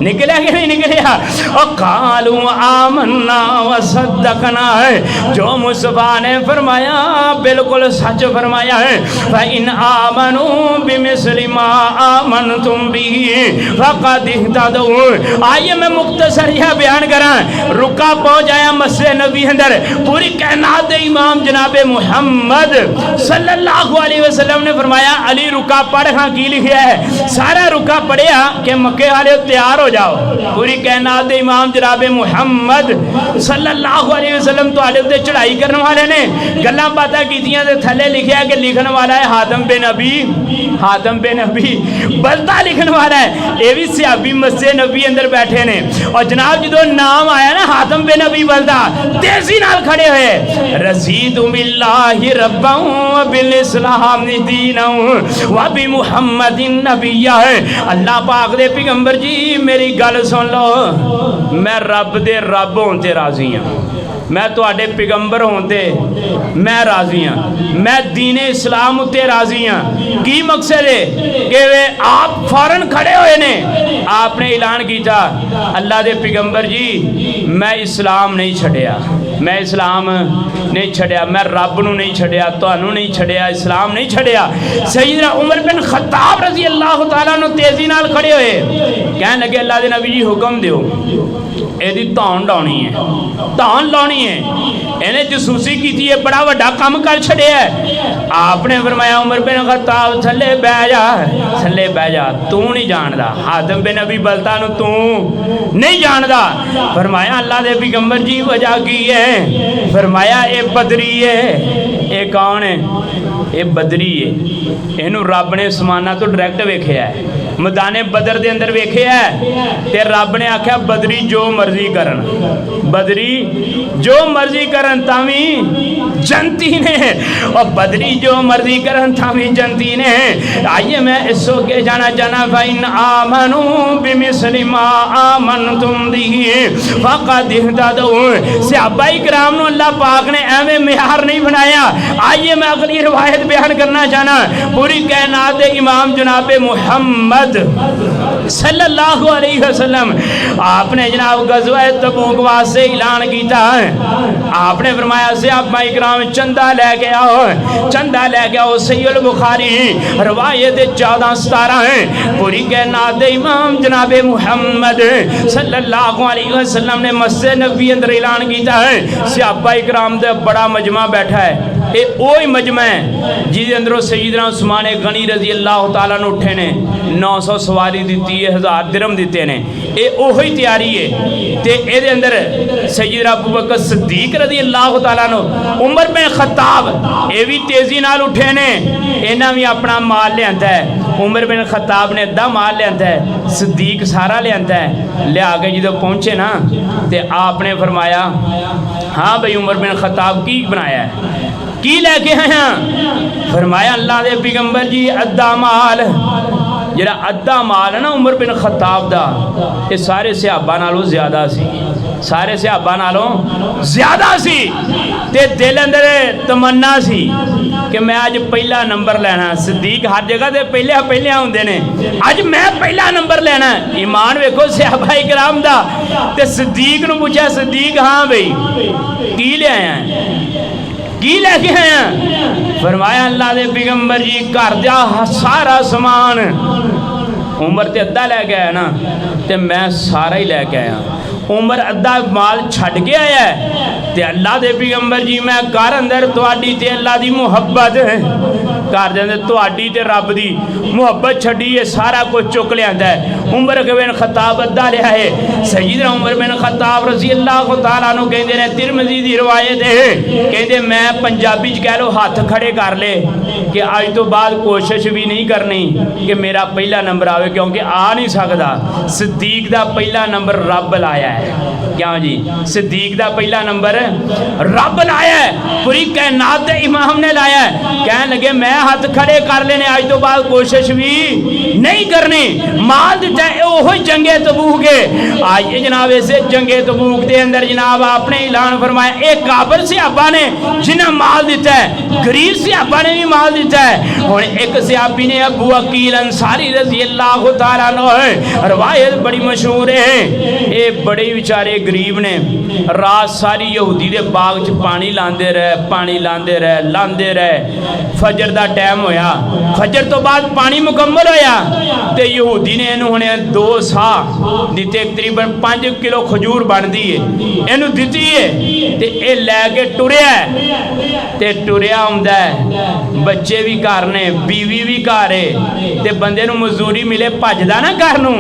निकलिया कि नहीं निकलिया। और कालू आमन्ना व सद्दकना है, जो मुस्तफा ने फरमाया बिल्कुल सच फरमाया है। फ़इन आमनू बिमिस्लि मा आमनतुम बिही फ़क़द इह्तदौ। आइए मैं मुख्तसर यह बयान करा, रुका पहुंच आया मस्जिद नबी अंदर, पूरी कायनात दे इमाम जनाबे मुहम्मद सल्लल्लाहु अलैहि वसल्लम ने फरमाया अली रुका पढ़, हाँ की लिखा है, सारा रुका पढ़िया कि मक्के वाले तैयार हो जाओ। पूरी कायनात दे इमाम जनाबे मुहम्मद सल्लल्लाहु अलैहि वसल्लम तुहाडे उत्ते चढ़ाई करने वाले ने गल्लां बातां कीतियां ते थल्ले लिखिया कि लिखण वाला है हातिम बिन अबी, हातिम बिन अबी बलता लिखण वाला है। ये भी सहाबी मस्जिद नबी अंदर बैठे ने। और जनाब जो नाम आया ना हातिम बिन अबी बलता, तेजी नाल खड़े हुए, रज़ीतु बिल्लाहि रब्बन व बिल इस्लाम दीनन व बि मुहम्मदिन नबिय्या। अल्लाह पाक दे पैगंबर जी मेरी गल सुन लो, मैं रब दे रब होण ते राजी हाँ, मैं तुहाडे पैगंबर होंदे मैं राजी हाँ, मैं दीने इस्लाम उत्ते राजी हाँ। की मकसद है कि वे आप फौरन खड़े हुए ने, आपने ऐलान किया अल्लाह दे पैगंबर जी मैं इस्लाम नहीं छड़िया, मैं इस्लाम नहीं छड़िया, मैं रब नूं नहीं छड़िया, तुहानूं नहीं छड़िया, इस्लाम नहीं छड़िया। सैयदना उमर बिन खत्ताब रज़ी अल्लाह तआला अन्हु तेजी नाल खड़े हुए, कहन लगे अल्लाह दे नबी जी हुक्म दिओ, ਇਹਦੀ ਧੌਣ ਲਾਉਣੀ ਹੈ, ਧੌਣ ਲਾਉਣੀ ਹੈ, ਇਹਨੇ ਜਸੂਸੀ ਕੀਤੀ ਹੈ, बड़ा ਵੱਡਾ ਕੰਮ कर ਛੜਿਆ। आपने फरमाया उमर बिन खत्ताब थले बह जा, थले बह जा, तू नहीं जानदा हातिम बिन अबी बलता नूं तू नहीं जानता। फरमाया अल्लाह दे पैगंबर जी वजह की है? फरमाया ये बदरी है। ये कौन है? ये बदरी है। इनू रब ने समाना तो डायरैक्ट वेख्या है, मैदाने बदर दे अंदर वेख्या है ते रब ने आख्या बदरी जो मर्जी करन, बदरी जो मर्जी करन तावी जनती ने, और बदरी जो मर्जी करन तावी जनती ने। आइए मैं इसो के जाना जाना फाइन आमनु बिमिस्लि मा आमनतुम बिही फक़द इहतदौ। सहाबा इकराम नु अल्लाह पाक ने एवें मेयार नहीं बनाया। आइए मैं अगली रिवायत बयान करना चाहना। पूरी कायनात दे इमाम जनाबे मुहम्मद सल्लल्लाहु अलैहि वसल्लम आपने जनाब गज़वा तबूक वास्ते ऐलान किया। आपने फरमाया सहाबा इकराम चंदा लेके आओ, चंदा लेके आओ। सहीह बुखारी रिवायत 14-17 है। पूरी कायनात दे इमाम जनाबे मुहम्मद सल्लल्लाहु अलैहि वसल्लम ने मस्जिद नबवी अंदर ऐलान किया है। सहाबा इकराम दा बड़ा मजमा बैठा है। ये वही मजमा है जिसके अंदरों सईदना उस्मान गनी रजी अल्लाह तआला ने उठे ने 900 सवारी दी है, 1000 दिरहम दिते ने। ये ओही तैयारी है ते ये अंदर सईदना अबू बकर सिद्दीक रजी अल्लाह तआला ने, उमर बिन खत्ताब ये भी तेजी नाल उठे ने, इन्हां भी अपना माल लियांदा है। उमर बिन खत्ताब ने अद्धा माल लियांदा है, सिद्दीक सारा लियांदा है। लिया के जो पहुँचे ना तो आपने फरमाया हाँ भाई उमर बिन खत्ताब की बनाया है, की लैके आए हैं? फरमाया अल्लाह दे पैगंबर जी अद्धा माल, जिहड़ा अद्धा माल है ना उमर बिन खत्ताब दा, ये सारे सहाबा नालों ज़्यादा सी, सारे सहाबा नालों ज़्यादा सी। ते दिल अंदर तमन्ना सी कि मैं अज पहला नंबर लेना। सिद्दीक हर जगह ते पहले पहले होंदे ने, अज मैं पहला नंबर लेना। ईमान वेखो सहाबा इकराम दा। ते सिद्दीक नूं पूछा, सिद्दीक हाँ बई की ले आया है, की लैके आया? फरमाया अल्लाह दे पैगंबर जी घर दा सारा समान। उमर ते अद्धा लैके आया ना, ते मैं सारा ही लैके आया। उमर अद्धा माल छड़ के आया है ते अल्लाह दे पैगंबर जी मैं घर अंदर तुहाडी ते अल्लाह दी मुहब्बत, घर दे अंदर तुहाडी ते रब दी मुहब्बत छड़ी है, सारा कुछ चुक लियांदा है। उमर बिन खत्ताब अद्धा लिया है। सईदना उमर बिन खत्ताब रज़ी अल्लाह तआला अन्हु कहंदे ने, तिरमिज़ी दी रिवायत है, कहंदे मैं पंजाबी च कह लो हाथ खड़े कर ले कि अज तो बाद कोशिश भी नहीं करनी कि मेरा पहला नंबर आवे, क्योंकि आ नहीं सकता। सिद्दीक दा पहला नंबर रब लाया है। क्यों जी? सिद्दीक दा पहला नंबर रब लाया है, पूरी कायनात दे इमाम ने लाया है। कहने लगे मैं हाथ खड़े कर लेने, अज तो बाद कोशिश भी नहीं करनी। माल दिता है ओहो जंगे तबूक है। आइए जनाब इसे जंगे तबूक के अंदर जनाब आपने ऐलान फरमाया, एक काबर सहाबा ने जिन्हें माल दिता है, गरीब सहाबा ने भी माल दिता है। और एक सहाबी ने अबू अकील अंसारी रज़ी अल्लाह तआला अन्हु, रवायत बड़ी मशहूर है, ये बड़े बेचारे गरीब ने रात सारी यहूदी के बाग च पानी लाते रहे, पानी लाते रहे, लाते रहे। फजर का टाइम होया, फजर तो बाद पानी मुकम्मल होया तो यहूदी ने इन्हू हुणे 2 साह दिते, तकरीबन 5 किलो खजूर बनती है, इनू दिती है ते ये लैके टुरिया ते टुरिया आउंदा है। बच्चे भी घर ने, बीवी भी घर है, ते बंदे नू मजदूरी मिले भजदा ना घर नू,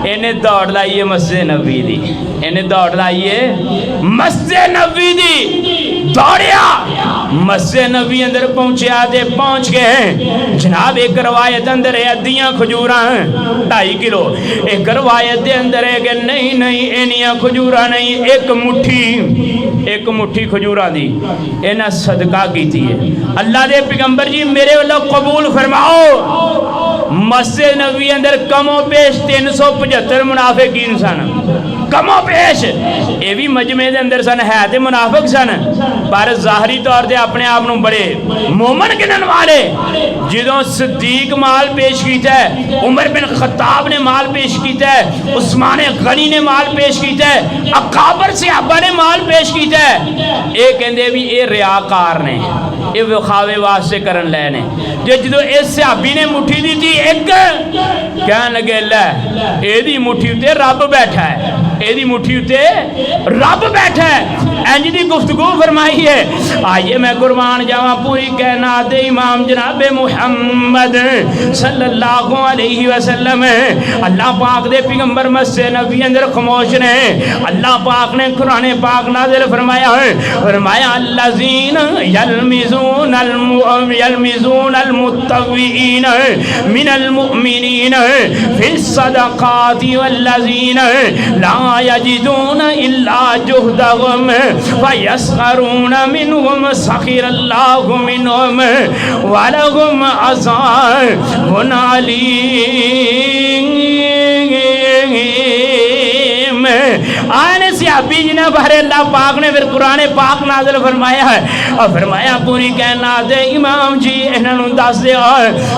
इन्हें दौड़ लाई है मस्जिद नबी दी, इन्हें दौड़ लाई है मस्जिद नबी दी। दौड़िया मस्जिद नबी अंदर पहुंचा ते पहुंच गए जनाब एक रवायत अंदर है अद्धियां खजूरा 2.5 किलो, एक रवायत के अंदर है कि नहीं नहीं इनिया खजूरा नहीं, एक मुट्ठी खजूरा दी इन्हें सदका की है। अल्लाह दे पैगंबर जी मेरे वालों कबूल फरमाओ। मस्जिद नबी अंदर कमो पेश 375 मुनाफिकीन सन, कमो पेश ये भी मजमे के अंदर सन, है तो मुनाफिक सन पर ज़ाहरी तौर पर अपने आप को बड़े मोमन गिनन वाले। जो सिद्दीक माल पेश किया है, उमर बिन खत्ताब ने माल पेश किया है, उस्मान गनी ने माल पेश किया है, अकाबर सहाबा ने माल पेश किया है, ये कहते भी ये रियाकार ने, ये विखावे वास्ते करन लए ने। जो इस सहाबी ने मुट्ठी दी थी एक, कहन लगे लै एदी मुट्ठी उत्ते रब बैठा है, ਇਹਦੀ ਮੁੱਠੀ ਉੱਤੇ ਰੱਬ बैठा है। इंज दी गुफ्तगू फरमाई है। आइए मैं कुर्बान जावा पूरी कायनात दे इमाम जनाब मुहम्मद सल्लल्लाहु अलैहि वसल्लम अल्लाह पाक दे पैगंबर मस्जिद नबी अंदर खामोश ने। अल्लाह पाक ने कुरान पाक नाज़िल फरमाया है, फरमाया अल्लज़ीन यल्मिज़ून अलमुत्तवीन मिनल मुमिनीन फिस सदक़ाति वल्लज़ीन ला यजिदून इल्ला जुहदहुम फयस्खरून मिनहुम सखिरल्लाहु मिनहुम वलहुम अज़ाबुन अलीम। आने सहाबी जी ने बारे अल्लाह पाक ने फिर कुरान पाक नाज़िल फरमाया है और फरमाया पूरी कायनात दे इमाम जी इन्हों दस दो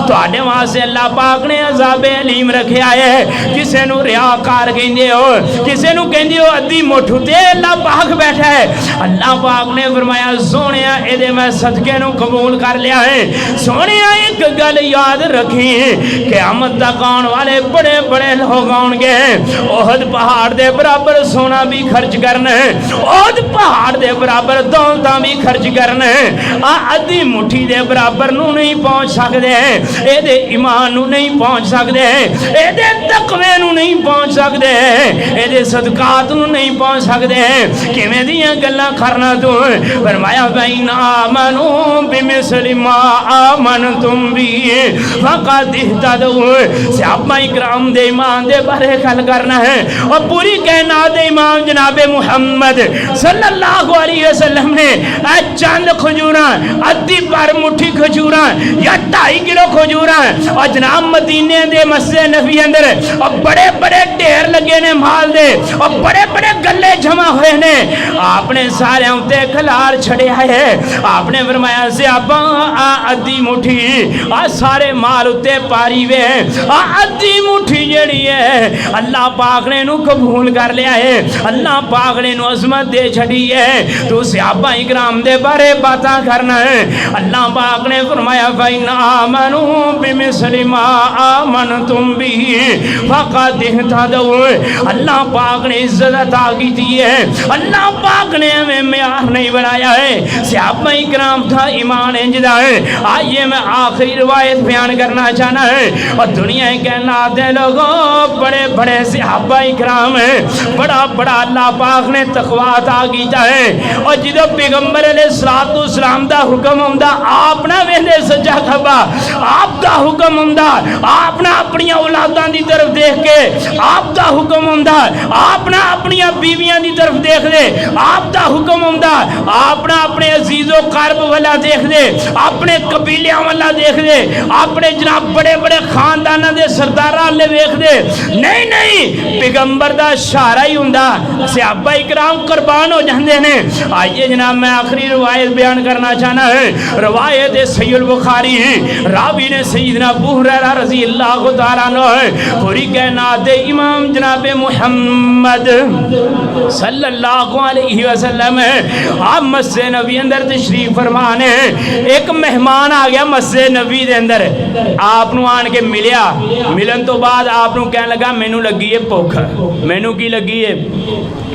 तुहाडे वास्ते अल्लाह पाक ने अज़ाबे अलीम रखा है। किसी नूं रियाकार कहंदे हो, किसी नूं कहंदे हो अद्धी मुठ ते अल्लाह पाक बैठा है। अल्लाह पाक ने फरमाया सोहणिया इहदे मैं सदके नूं कबूल कर लिया है। सोहणिया एक गल याद रखी, क़यामत तक आने वाले बड़े बड़े लोग आउणगे, ओहद पहाड़ दे बराबर सोना भी खर्च करना है, ओहद पहाड़ दे बराबर दौलतां भी खर्च करना है। आ अद्धी मुट्ठी दे बराबर नूं नहीं पहुंच सकदे, एहदे ईमान नूं नहीं पहुंच सकदे, एहदे तकवे नूं नहीं पहुंच सकदे, एहदे सदकात नूं नहीं पहुंच सकदे। किवें दियां गल्लां करना तू। फरमाया बैना आमनू बिमिस्लि मा आमनतुम बिही फक़द इह्तदौ। सहाबा इकराम दे ईमान दे बारे गल करना है और पूरी कायनात दे इमाम जनाब मुहम्मद सल्लल्लाहु अलैहि वसल्लम ने चंद खजूरा अद्धी पर मुट्ठी खजूरा या 2.5 किलो खजूरा और जनाब मदीने दे मस्जिद नबी अंदर और बड़े बड़े ढेर लगे ने माल दे और बड़े बड़े गले जमा हुए ने। आपने सारे उत्ते खलार छड़िया है। आपने फरमाया सहाबा आ अद्धी मुट्ठी आ सारे माल उत्ते पारी वे आ अद्धी मुट्ठी जड़ी है अल्लाह पाक ने नू कबूल कर लिया है। अल्लाह पाक ने नू अज़मत दे छड़ी है। तू सहाबा इकराम दे बारे बातां करना है। अल्लाह पाक ने फरमाया फैना आमनू बिमिस्लि मा आमनतुम बिही फक़द इह्तदौ। अल्लाह पाक ने इज्जत अता की है। अल्लाह पाक ने हमें म्यार नहीं बनाया है। सहाबा इकराम था ईमान इंजदा है। आइए मैं आखिरी रिवायत बयान करना चाहना है और दुनिया के नाते लोगों बड़े बड़े सहाबा इकराम है, बड़ा बड़ा अल्लाह पाक ने तकवा अता कीता है। और जो पैगंबर अलैहिस्सलाम दा हुक्म हुंदा आप ना वेंदे सज्जा खब्बा, आप दा हुक्म हुंदा आप ना अपनी औलादां दी तरफ देख के, आप दा हुक्म हुंदा आप ना अपनी बीवियां दी तरफ देख दे, आप दा हुक्म हुंदा आप ना अपने अजीजो करब वाला देख दे, अपने कबीलियां वाला देख दे, अपने जनाब बड़े बड़े खानदानां दे सरदारां वाले वेख दे। नहीं नहीं, पैगंबर दा इशारा ही हुंदा, सहाबा इकराम कुर्बान हो जाते हैं। आइए जनाब मैं आखिरी रवायत बयान करना चाहना है। रवायत सहीह बुखारी है, रावी ने सैयदना अबू हुरैरा रज़ी अल्लाह तआला अन्हु है। पूरी कायनात दे इमाम जनाब मुहम्मद सल्लल्लाहु अलैहि वसल्लम है। आप मस्जिद नबी अंदर तशरीफ फरमान है। एक मेहमान आ गया मस्जिद नबी दे अंदर, आपनू आन के मिलिया। मिलन तो बाद आपनू कहने लगा मैनू लगी है भुख। मैनू की लगी है?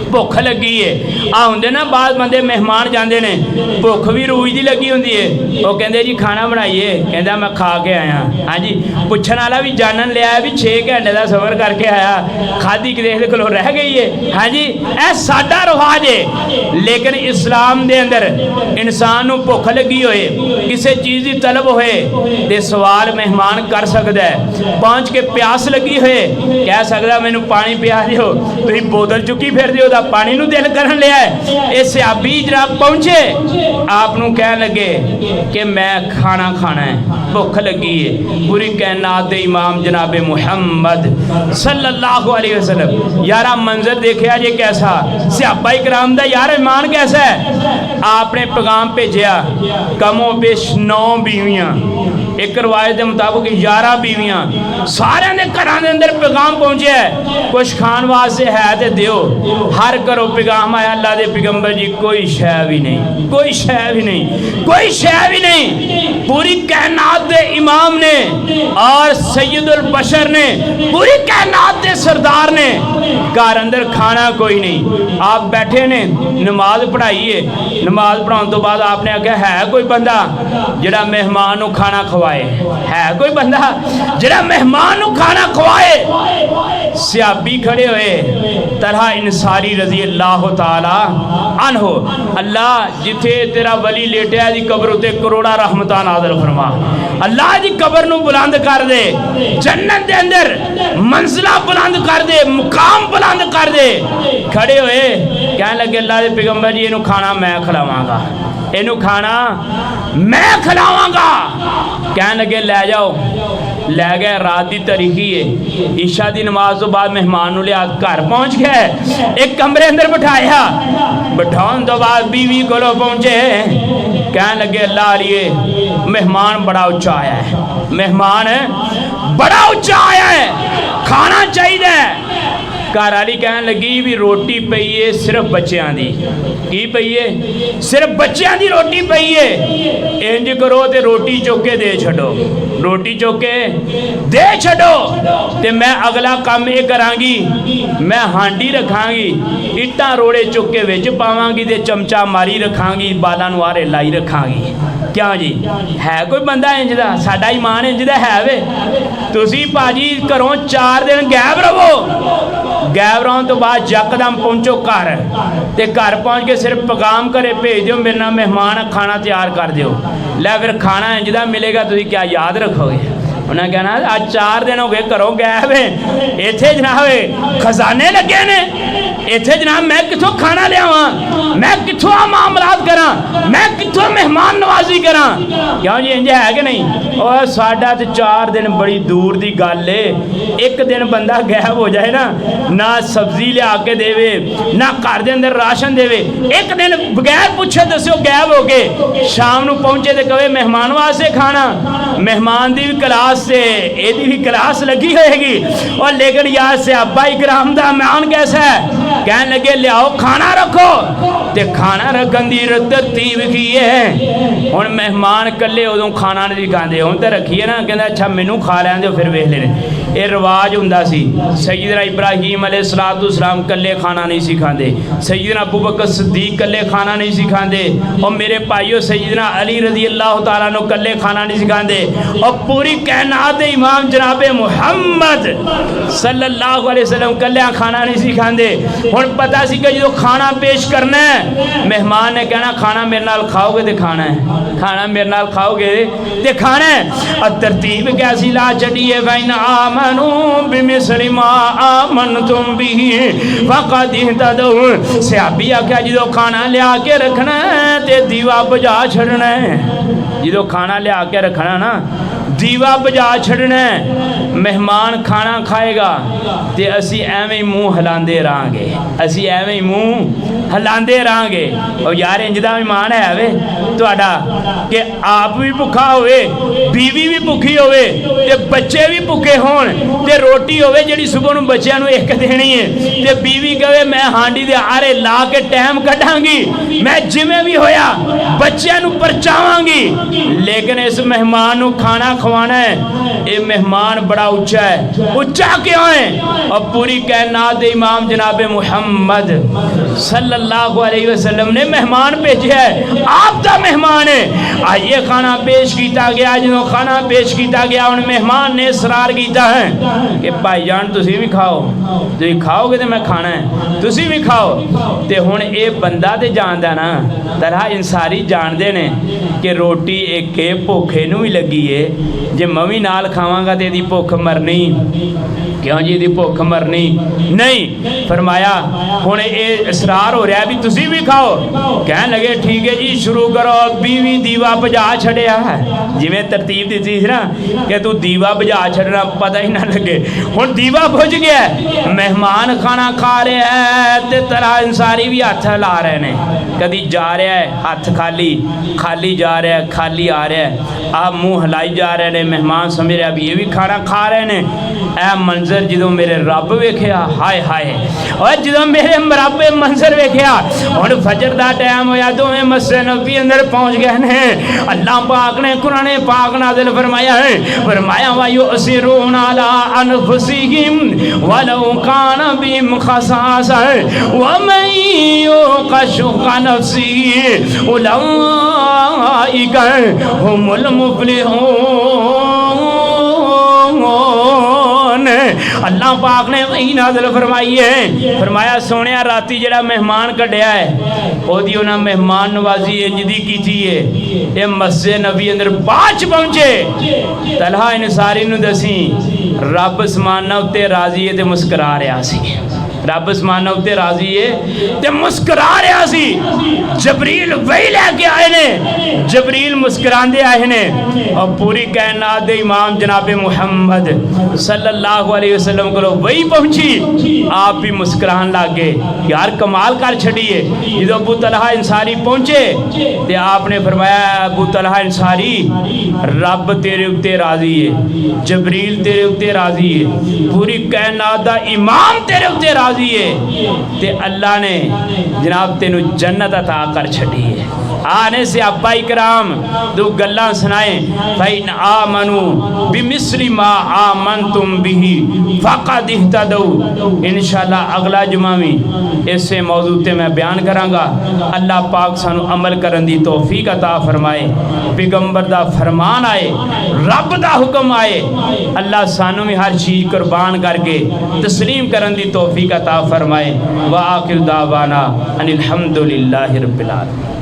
भुख लगी है। आ होंगे ना बाद बंदे मेहमान जाते हैं, भुख भी रूज की लगी होंगी है। वो कहते जी खाना बनाइए, कहता मैं खा के आया। हाँ जी, पूछने वाला भी जानन लिया भी 6 घंटे का सफर करके आया, खाधी किसी को रह गई है। हाँ जी, यह साडा रिवाज है। लेकिन इस्लाम दे अंदर इंसान को भुख लगी होए, किसी चीज़ की तलब होए तो सवाल मेहमान कर सकता है। पहुँच के प्यास लगी होए कह सकता मैनू पानी पिया दिओ, तुसीं बोतल चुकी फिर दिओ पानी नू दिल करन लिया है। ये सहाबी जनाब पहुंचे, आपनू कह लगे कि मैं खाना खाना है, भुख लगी है। पूरी कायनात दे इमाम जनाब मुहम्मद सल्लल्लाहु अलैहि वसल्लम यारा मंजर देखिया जे कैसा, सहाबा इकराम दा यार ईमान कैसा है। आपने पैगाम भेजा, कमो पेश 9 बीवियां एक रवायत के मुताबिक 11 बीवियां, सारे के घर के अंदर पैगाम पहुंचे है, कुछ खान वास्ते है तो दियो। हर घरों पैगाम आया, अल्लाह के पैगंबर जी कोई शह भी नहीं, कोई शह भी नहीं, कोई शह भी नहीं। पूरी कायनात के इमाम ने और सैयदुल बशर ने, पूरी कायनात के सरदार ने, घर अंदर खाना कोई नहीं। आप बैठे ने, नमाज पढ़ाई है, नमाज पढ़ाने तो बाद आपने आख्या है कोई बंदा जिहड़ा मेहमान नूं खाना खवाए, है कोई बंदा जिहड़ा मेहमान नूं खाना खवाए। सहाबी खड़े हुए, तलहा इंसारी रजी अल्लाह तआला अन्हो, अल्लाह जिथे तेरा वली लेटिया दी कब्र उत्ते करोड़ा रहमतां नाज़िल फरमा, अल्लाह दी कब्र नूं बुलंद कर दे, जन्नत दे अंदर मंजिला बुलंद कर दे, मुकाम बुलंद कर दे। खड़े हुए कहने लगे अल्लाह दे पैगंबर जी इनू खाना मैं खिलावांगा, इनू खाना मैं खिलावांगा। कहने लगे लै जाओ, लै गए। रात की तारीखी है, ईशा की नमाज तो बाद मेहमान लिया घर पहुँच गए, एक कमरे अंदर बिठाया, बिठाने तो बाद बीवी को पहुँचे, कहने लगे अल्लाह लिए मेहमान बड़ा उच्चा आया है, मेहमान बड़ा उच्चा आया है, खाना चाहिए। घर वाली कह लगी भी रोटी पई है सिर्फ बच्चों की, की पई है सिर्फ बच्चों की रोटी पई है, इंज करो तो रोटी चुक के दे छो, रोटी चुक के दे छो, तो मैं अगला काम ये करांगी, मैं हांडी रखांगी, इट्टा रोड़े चुक के विच पावांगी ते चमचा मारी रखांगी, बालां नूं आरे लाई रखांगी। क्यों जी, है कोई बंदा इंज दा? साडा ईमान इंज दा है वे? तुसीं भाजी घरों 4 दिन गैब रवो, गैब रहने तो बाद यकदम पहुँचो घर, ते घर पहुँच के सिर्फ पैगाम घरे भेज दो, मेरे नाल मेहमान खाना तैयार कर दो। लै फिर खाना इंज दा मिलेगा, तुसीं क्या याद रखोगे? उन्हें कहना आज 4 दिन हो गए घरों गैब है, इत्थे जनाब खजाने लगे ने, इत्थे जनाब मैं कितों खाना लियावां, मैं कितों मामलात करा, मैं कितों मेहमान नवाजी करा। क्यों जी इंज है कि नहीं? और साडा तो 4 दिन बड़ी दूर की गल है, एक दिन बंदा गैब हो जाए ना, ना सब्जी लिया के देवे, ना घर के अंदर राशन देवे, एक दिन बगैर पूछे दस्यो गैब हो गए, शाम को पहुंचे तो कहे मेहमान वास्ते खाना, मेहमान की भी क्लास से एदी भी क्लास लगी होएगी। और लेकिन यार सहाबा इकराम दा ईमान कैसा है? कहने लगे लियाओ खाना रखो, ते खाना रखन दी तरतीब की है। हुण मेहमान कल्ले उदों खाना नहीं खाते, हुण तो रखिए ना, कहंदा अच्छा मैनू खा लैण दिओ फिर वेख लेने। ये रिवाज हुंदा सी, सैयदना इब्राहीम अलैहिस्सलाम कल्ले खाना नहीं सी खांदे, सैयदना अबू बकर सिद्दीक कल्ले खाना नहीं सी खांदे, और मेरे भाइयों सैयदना अली रज़ी अल्लाह तआला अन्हु कल्ले खाना नहीं सी खांदे, और पूरी कायनात दे इमाम जनाबे मुहम्मद सल्लल्लाहु अलैहि वसल्लम कल्ले खाना नहीं सी खांदे। हुण पता सी कि जो खाना पेश करना है, मेहमान ने कहना खाना मेरे नाल खाओगे तो खाना है, खाना मेरे नाल खाओगे तो खाना है। और तरतीब कैसी ला चढ़ी है, वैन आमनू बिमिस्लि मा आमनतुम बिही फक़द इहतदौ। सहाबी आख्या जो खाना लिया के रखना है तो दीवा बुझा छड़ना है, जो खाना लिया के रखना ना दीवा बुझा छड़ना है। मेहमान खाना खाएगा तो असी एवें मूँह हिलाते रहांगे, असी एवें मूँह हिलाते रहांगे। और यार इंज दा ईमान है वे तुहाडा कि आप भी भुखा होवे, बीवी भी भुखी होवे, ते बच्चे भी भुखे होण, ते रोटी होवे जिहड़ी सुबह नूं बच्चिआं नूं एक देनी है, ते बीवी कहे मैं हांडी दे आरे ला के टाइम कढांगी, मैं जिवें भी होया बच्चिआं नूं परचावांगी, लेकिन इस मेहमान नूं खाना खवाना है। ये मेहमान बड़ा उच्चा है, उच्चा क्यों है? और पूरी कायनात दे इमाम जनाबे मुहम्मद सल्लल्लाहु अलैहि वसल्लम ने मेहमान भेजा है, आप दा मेहमान है। आइए खाना पेश किया गया, जो खाना पेश किया गया उन मेहमान ने इसरार किया है कि भाईजान तुसी भी खाओ, तुम खाओगे तो मैं खाना है, तुसी भी खाओ। तो हुण ये बंदा तो जानता ना, तरह इंसारी जानते ने कि रोटी एक भुखे नूं भी लगी है, जे मैं भी नाल खावांगा तो यदी भुख मरनी। क्यों जी दी भुख मरनी नहीं। फरमाया हुण ये इसरार हो रहा भी तुसी भी खाओ। कहन लगे ठीक है जी शुरू करो। 20 दीवा बुझा छड़िया है, जिवें तरतीब दी थी ना कि तू दीवा बुझा छड़ना पता ही ना लगे। हुण दीवा बुझ गया, मेहमान खाना खा रहे है ते तलहा अंसारी भी हथ ला रहे ने। कदी जा रहा है हथ खाली, खाली जा रहा है, खाली आ रहा है, आप मुँह हिलाई जा रहे ने। मेहमान समझ रहा भी ये भी खाना खा रहे ने। ऐ मंजर जो मेरे रब वेख्या, हाय हाय, और जो मेरे रब मंजर वेख्या। हुण फजर दा टाइम होया, दोवें मस्जिद नबी अंदर पहुंच गए ने। अल्लाह पाक ने कुरान पाक नाज़िल फरमाया है, फरमाया वा युसिरून अला अनफुसिहिम वलौ काना बिहिम खसासा व मन युक़शुक़ नफ्सिही उलाइका हुमुल मुफ़्लिहून। अल्लाह पाक ने वही नाज़िल फरमाई है, फरमाया सोनिया राती जड़ा मेहमान कढ़िया है ओदी उन्हें मेहमान नवाजी इंजदी की थी है। ये मस्जिद नबी अंदर बाच पहुंचे। तलहा अंसारी नूं दसी रब समाना उत्ते राजी है ते मुस्करा रहा सी। रब समाना उत्ते राजी है ते मुस्करा रहा सी। जबरील वही लैके आए ने, जबरील मुस्करांदे आए ने और पूरी कायनात दे इमाम जनाबे मुहम्मद सल्लल्लाहु अलैहि वसल्लम को वही पहुंची। आप भी मुस्कुरान लग गए, यार कमाल कर छड़िए। जो अबू तलहा अंसारी पहुंचे ते आपने फरमाया अबू तलहा अंसारी रब तेरे उत्ते राजी है, जबरील तेरे उत्ते राजी है, पूरी कायनात दा इमाम तेरे उत्ते राजी है ते अल्लाह ने जनाब तेनू जन्नत अता कर छड़ी है। आने से अब्बा इकराम दो गल्लां सुनाए, फ़इन आमनू बिमिस्ली मा आमनतुम बिही फ़क़द इह्तदौ। इंशाअल्लाह अगला जुमा में इसे मौजू ते मैं बयान करांगा। अल्लाह पाक सानू अमल करन दी तौफीक अता फरमाए। पैगंबर दा फरमान आए, रब दा हुक्म आए, अल्लाह सानू भी हर चीज़ कुर्बान करके तस्लीम करन दी तौफीक अता फरमाए। व आखिर दावाना अनिल हम्दुलिल्लाहि रब्बिल आलमीन।